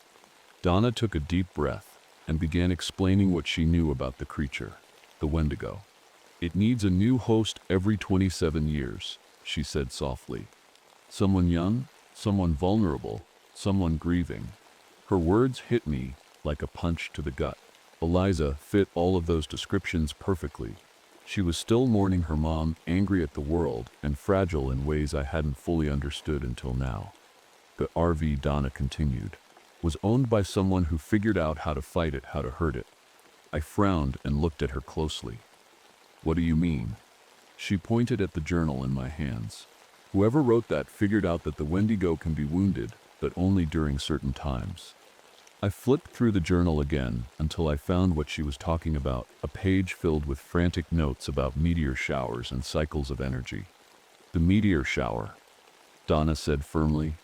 Donna took a deep breath and began explaining what she knew about the creature, the Wendigo. "It needs a new host every 27 years, she said softly. "Someone young, someone vulnerable, someone grieving." Her words hit me like a punch to the gut. Eliza fit all of those descriptions perfectly. She was still mourning her mom, angry at the world, and fragile in ways I hadn't fully understood until now. The RV, Donna continued, was owned by someone who figured out how to fight it, how to hurt it. I frowned and looked at her closely. "What do you mean?" She pointed at the journal in my hands. "Whoever wrote that figured out that the Wendigo can be wounded, but only during certain times." I flipped through the journal again until I found what she was talking about, a page filled with frantic notes about meteor showers and cycles of energy. "The meteor shower," Donna said firmly.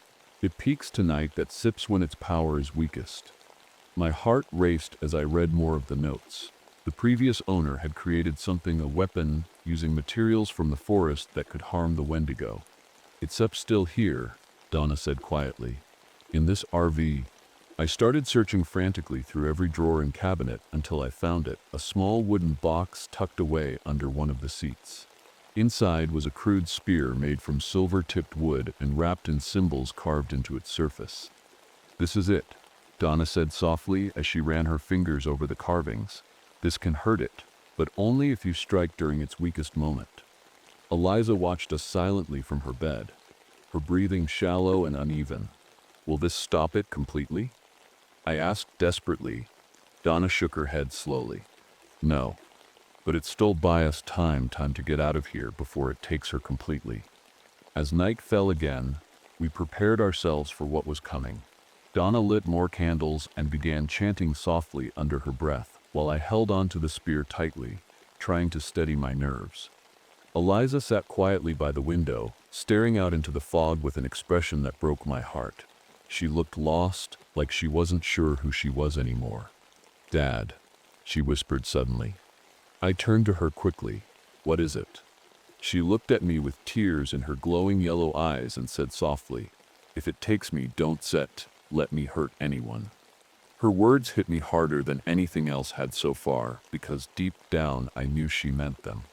"It peaks tonight, that sips when its power is weakest." My heart raced as I read more of the notes. The previous owner had created something, a weapon, using materials from the forest that could harm the Wendigo. "It's still here," Donna said quietly. "In this RV." I started searching frantically through every drawer and cabinet until I found it, a small wooden box tucked away under one of the seats. Inside was a crude spear made from silver-tipped wood and wrapped in symbols carved into its surface. "This is it," Donna said softly as she ran her fingers over the carvings. "This can hurt it, but only if you strike during its weakest moment." Eliza watched us silently from her bed, her breathing shallow and uneven. "Will this stop it completely?" I asked desperately. Donna shook her head slowly. "No, but it still buys us time to get out of here before it takes her completely." As night fell again, we prepared ourselves for what was coming. Donna lit more candles and began chanting softly under her breath, while I held on to the spear tightly, trying to steady my nerves. Eliza sat quietly by the window, staring out into the fog with an expression that broke my heart. She looked lost, like she wasn't sure who she was anymore. "Dad," she whispered suddenly. I turned to her quickly. "What is it?" She looked at me with tears in her glowing yellow eyes and said softly, "If it takes me, don't let me hurt anyone." Her words hit me harder than anything else had so far, because deep down I knew she meant them.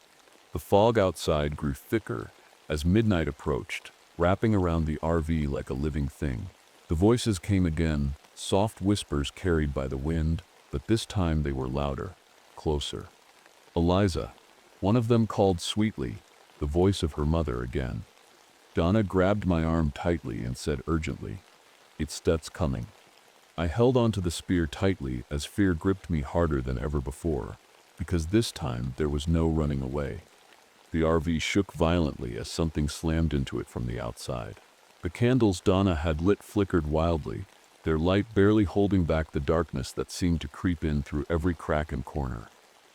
The fog outside grew thicker as midnight approached, wrapping around the RV like a living thing. The voices came again, soft whispers carried by the wind, but this time they were louder, closer. Eliza. One of them called sweetly, the voice of her mother again. Donna grabbed my arm tightly and said urgently, "It's Stets coming." I held onto the spear tightly as fear gripped me harder than ever before, because this time there was no running away. The RV shook violently as something slammed into it from the outside. The candles Donna had lit flickered wildly, their light barely holding back the darkness that seemed to creep in through every crack and corner.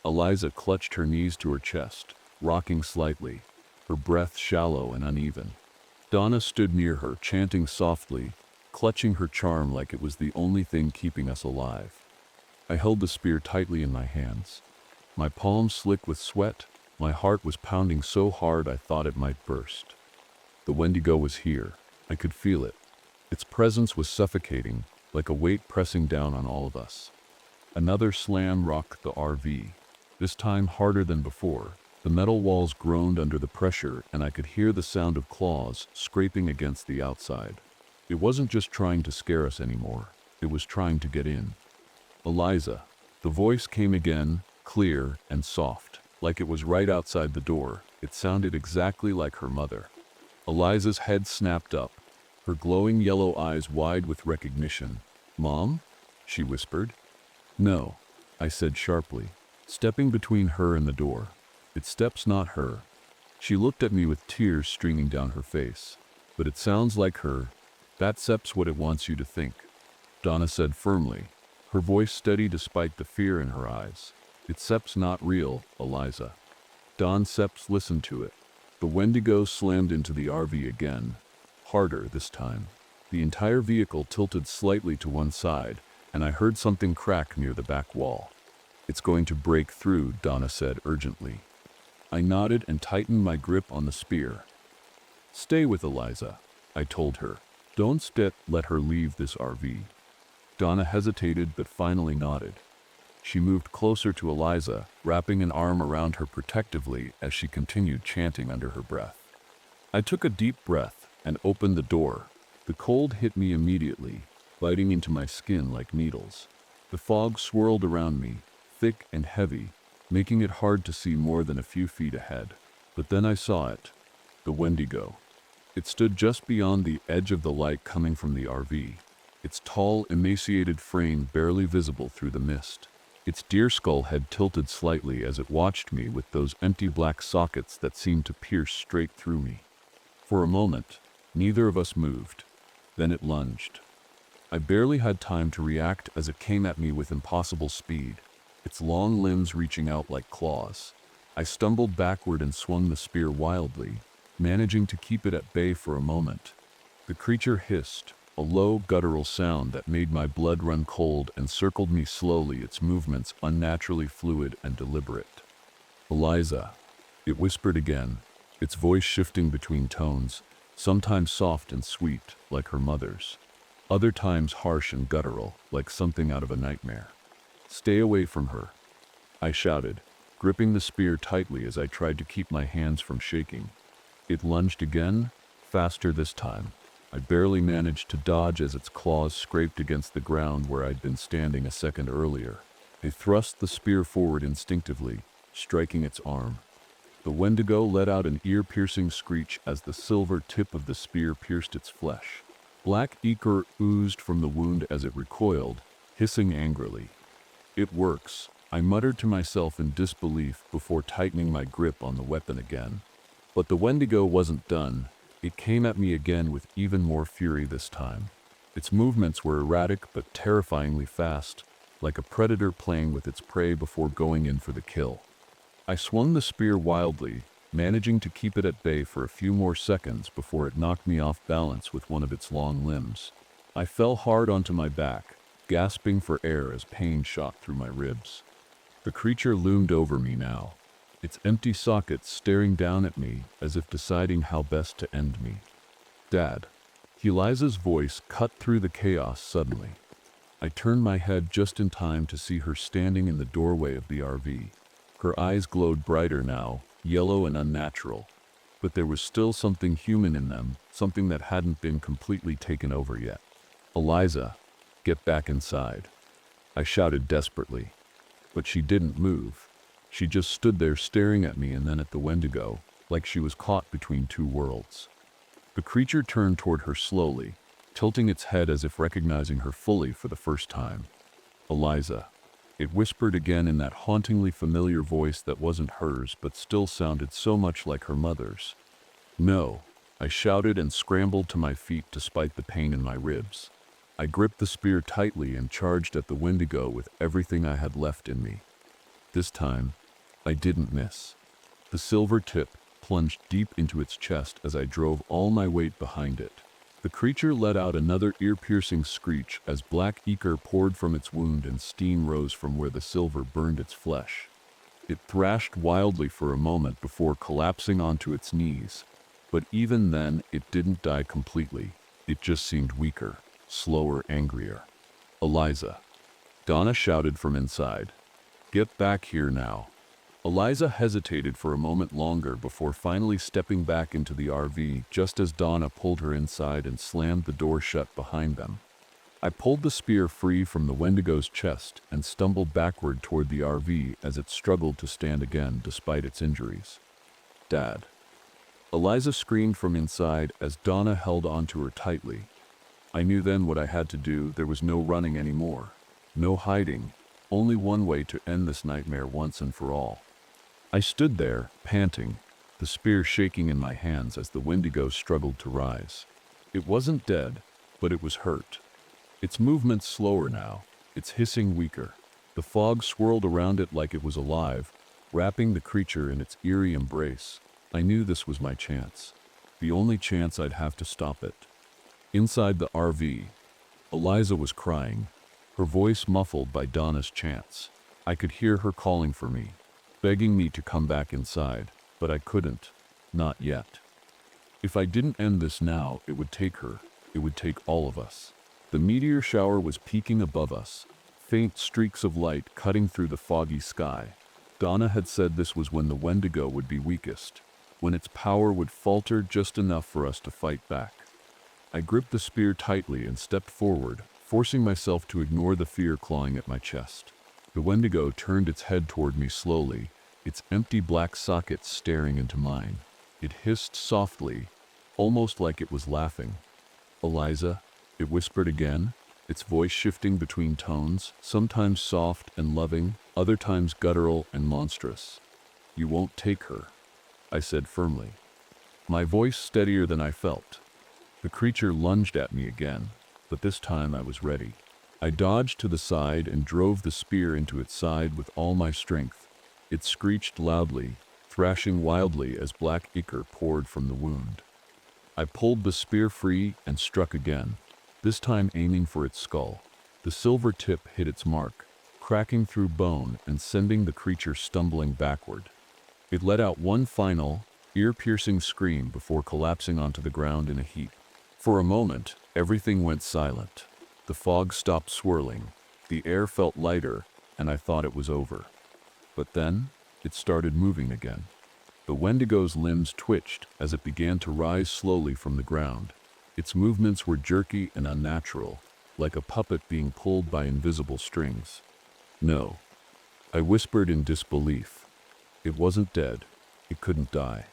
Eliza clutched her knees to her chest, rocking slightly, her breath shallow and uneven. Donna stood near her, chanting softly, clutching her charm like it was the only thing keeping us alive. I held the spear tightly in my hands. My palms slick with sweat, my heart was pounding so hard I thought it might burst. The Wendigo was here. I could feel it. Its presence was suffocating, like a weight pressing down on all of us. Another slam rocked the RV, this time harder than before. The metal walls groaned under the pressure, and I could hear the sound of claws scraping against the outside. It wasn't just trying to scare us anymore, it was trying to get in. "Eliza." The voice came again, clear and soft, like it was right outside the door. It sounded exactly like her mother. Eliza's head snapped up, her glowing yellow eyes wide with recognition. "Mom?" she whispered. "No," I said sharply, stepping between her and the door. "It's Steps, not her." She looked at me with tears streaming down her face. "But it sounds like her. That's what it wants you to think," Donna said firmly, her voice steady despite the fear in her eyes. "It's not real, Eliza." Don Seps listened to it. The Wendigo slammed into the RV again, harder this time. The entire vehicle tilted slightly to one side, and I heard something crack near the back wall. "It's going to break through," Donna said urgently. I nodded and tightened my grip on the spear. "Stay with Eliza," I told her. "Don't let her leave this RV." Donna hesitated but finally nodded. She moved closer to Eliza, wrapping an arm around her protectively as she continued chanting under her breath. I took a deep breath and opened the door. The cold hit me immediately, biting into my skin like needles. The fog swirled around me, thick and heavy, making it hard to see more than a few feet ahead. But then I saw it, the Wendigo. It stood just beyond the edge of the light coming from the RV, its tall, emaciated frame barely visible through the mist. Its deer skull head tilted slightly as it watched me with those empty black sockets that seemed to pierce straight through me. For a moment, neither of us moved. Then it lunged. I barely had time to react as it came at me with impossible speed, its long limbs reaching out like claws. I stumbled backward and swung the spear wildly, managing to keep it at bay for a moment. The creature hissed, a low, guttural sound that made my blood run cold and circled me slowly, its movements unnaturally fluid and deliberate. "Eliza," it whispered again, its voice shifting between tones, sometimes soft and sweet, like her mother's, other times harsh and guttural, like something out of a nightmare. "Stay away from her," I shouted, gripping the spear tightly as I tried to keep my hands from shaking. It lunged again, faster this time. I barely managed to dodge as its claws scraped against the ground where I'd been standing a second earlier. I thrust the spear forward instinctively, striking its arm. The Wendigo let out an ear-piercing screech as the silver tip of the spear pierced its flesh. Black ichor oozed from the wound as it recoiled, hissing angrily. "It works," I muttered to myself in disbelief before tightening my grip on the weapon again. But the Wendigo wasn't done. It came at me again with even more fury this time. Its movements were erratic but terrifyingly fast, like a predator playing with its prey before going in for the kill. I swung the spear wildly, managing to keep it at bay for a few more seconds before it knocked me off balance with one of its long limbs. I fell hard onto my back, gasping for air as pain shot through my ribs. The creature loomed over me now, its empty sockets staring down at me as if deciding how best to end me. "Dad." Eliza's voice cut through the chaos suddenly. I turned my head just in time to see her standing in the doorway of the RV. Her eyes glowed brighter now, yellow and unnatural, but there was still something human in them, something that hadn't been completely taken over yet. "Eliza, get back inside," I shouted desperately. But she didn't move. She just stood there staring at me and then at the Wendigo, like she was caught between two worlds. The creature turned toward her slowly, tilting its head as if recognizing her fully for the first time. "Eliza," it whispered again in that hauntingly familiar voice that wasn't hers but still sounded so much like her mother's. "No," I shouted and scrambled to my feet despite the pain in my ribs. I gripped the spear tightly and charged at the Wendigo with everything I had left in me. This time, I didn't miss. The silver tip plunged deep into its chest as I drove all my weight behind it. The creature let out another ear-piercing screech as black ichor poured from its wound and steam rose from where the silver burned its flesh. It thrashed wildly for a moment before collapsing onto its knees. But even then, it didn't die completely. It just seemed weaker, slower, angrier. "Eliza," Donna shouted from inside. "Get back here now." Eliza hesitated for a moment longer before finally stepping back into the RV just as Donna pulled her inside and slammed the door shut behind them. I pulled the spear free from the Wendigo's chest and stumbled backward toward the RV as it struggled to stand again despite its injuries. "Dad." Eliza screamed from inside as Donna held onto her tightly. I knew then what I had to do. There was no running anymore. No hiding. Only one way to end this nightmare once and for all. I stood there, panting, the spear shaking in my hands as the Wendigo struggled to rise. It wasn't dead, but it was hurt. Its movements slower now, its hissing weaker. The fog swirled around it like it was alive, wrapping the creature in its eerie embrace. I knew this was my chance. The only chance I'd have to stop it. Inside the RV, Eliza was crying, her voice muffled by Donna's chants. I could hear her calling for me, begging me to come back inside, but I couldn't. Not yet. If I didn't end this now, it would take her. It would take all of us. The meteor shower was peaking above us, faint streaks of light cutting through the foggy sky. Donna had said this was when the Wendigo would be weakest, when its power would falter just enough for us to fight back. I gripped the spear tightly and stepped forward, forcing myself to ignore the fear clawing at my chest. The Wendigo turned its head toward me slowly, its empty black sockets staring into mine. It hissed softly, almost like it was laughing. "Eliza," it whispered again, its voice shifting between tones, sometimes soft and loving, other times guttural and monstrous. "You won't take her," I said firmly, my voice steadier than I felt. The creature lunged at me again, but this time I was ready. I dodged to the side and drove the spear into its side with all my strength. It screeched loudly, thrashing wildly as black ichor poured from the wound. I pulled the spear free and struck again, this time aiming for its skull. The silver tip hit its mark, cracking through bone and sending the creature stumbling backward. It let out one final, ear-piercing scream before collapsing onto the ground in a heap. For a moment, everything went silent. The fog stopped swirling, the air felt lighter, and I thought it was over. But then, it started moving again. The Wendigo's limbs twitched as it began to rise slowly from the ground. Its movements were jerky and unnatural, like a puppet being pulled by invisible strings. "No," I whispered in disbelief. It wasn't dead. It couldn't die.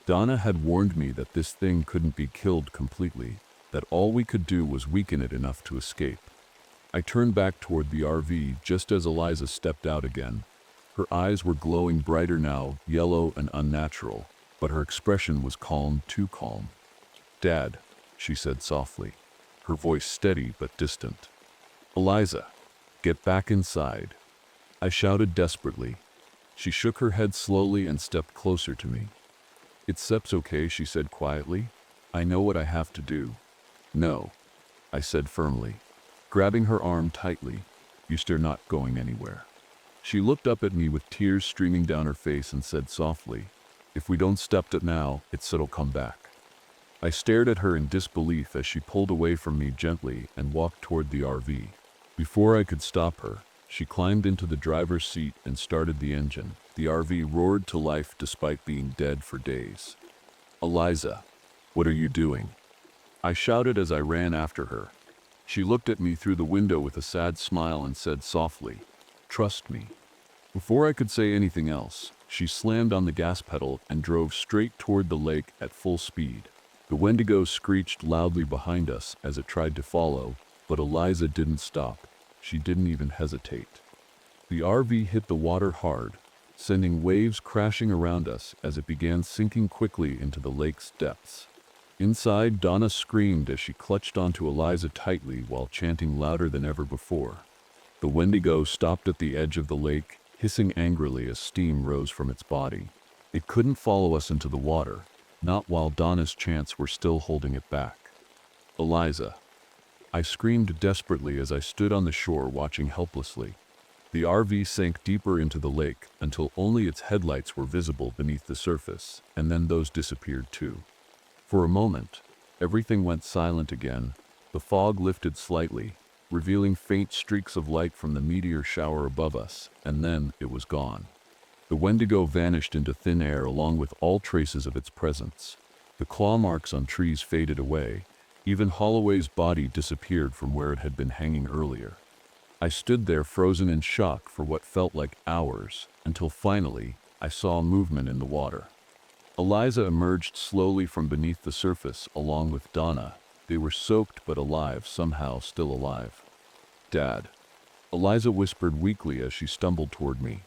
Donna had warned me that this thing couldn't be killed completely, that all we could do was weaken it enough to escape. I turned back toward the RV just as Eliza stepped out again. Her eyes were glowing brighter now, yellow and unnatural, but her expression was calm, too calm. "Dad," she said softly, her voice steady but distant. "Eliza, get back inside," I shouted desperately. She shook her head slowly and stepped closer to me. "It's okay," she said quietly. "I know what I have to do." "No," I said firmly, grabbing her arm tightly. "You're not going anywhere." She looked up at me with tears streaming down her face and said softly, "If we don't stop it now, it'll come back." I stared at her in disbelief as she pulled away from me gently and walked toward the RV. Before I could stop her, she climbed into the driver's seat and started the engine. The RV roared to life despite being dead for days. "Eliza," "What are you doing?" I shouted as I ran after her. She looked at me through the window with a sad smile and said softly, "Trust me." Before I could say anything else, she slammed on the gas pedal and drove straight toward the lake at full speed. The Wendigo screeched loudly behind us as it tried to follow, but Eliza didn't stop. She didn't even hesitate. The RV hit the water hard, sending waves crashing around us as it began sinking quickly into the lake's depths. Inside, Donna screamed as she clutched onto Eliza tightly while chanting louder than ever before. The Wendigo stopped at the edge of the lake, hissing angrily as steam rose from its body. It couldn't follow us into the water, not while Donna's chants were still holding it back. "Eliza!" I screamed desperately as I stood on the shore watching helplessly. The RV sank deeper into the lake until only its headlights were visible beneath the surface, and then those disappeared too. For a moment, everything went silent again. The fog lifted slightly, revealing faint streaks of light from the meteor shower above us, and then it was gone. The Wendigo vanished into thin air along with all traces of its presence. The claw marks on trees faded away. Even Holloway's body disappeared from where it had been hanging earlier. I stood there frozen in shock for what felt like hours, until finally I saw movement in the water. Eliza emerged slowly from beneath the surface along with Donna. They were soaked but alive, somehow still alive. "Dad," Eliza whispered weakly as she stumbled toward me.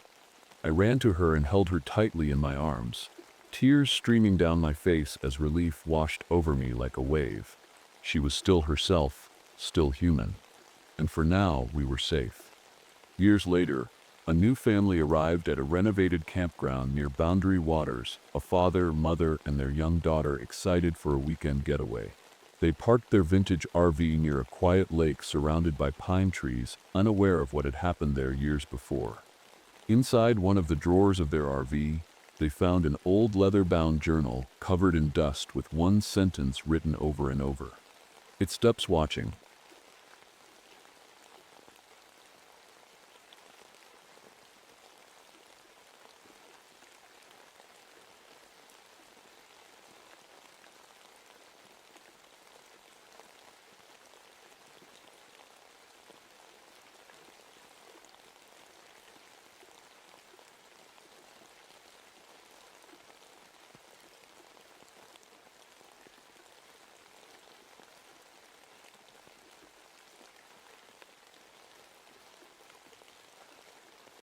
I ran to her and held her tightly in my arms, tears streaming down my face as relief washed over me like a wave. She was still herself, still human. And for now, we were safe. Years later, a new family arrived at a renovated campground near Boundary Waters, a father, mother, and their young daughter excited for a weekend getaway. They parked their vintage RV near a quiet lake surrounded by pine trees, unaware of what had happened there years before. Inside one of the drawers of their RV, they found an old leather-bound journal covered in dust with one sentence written over and over. "It stops watching.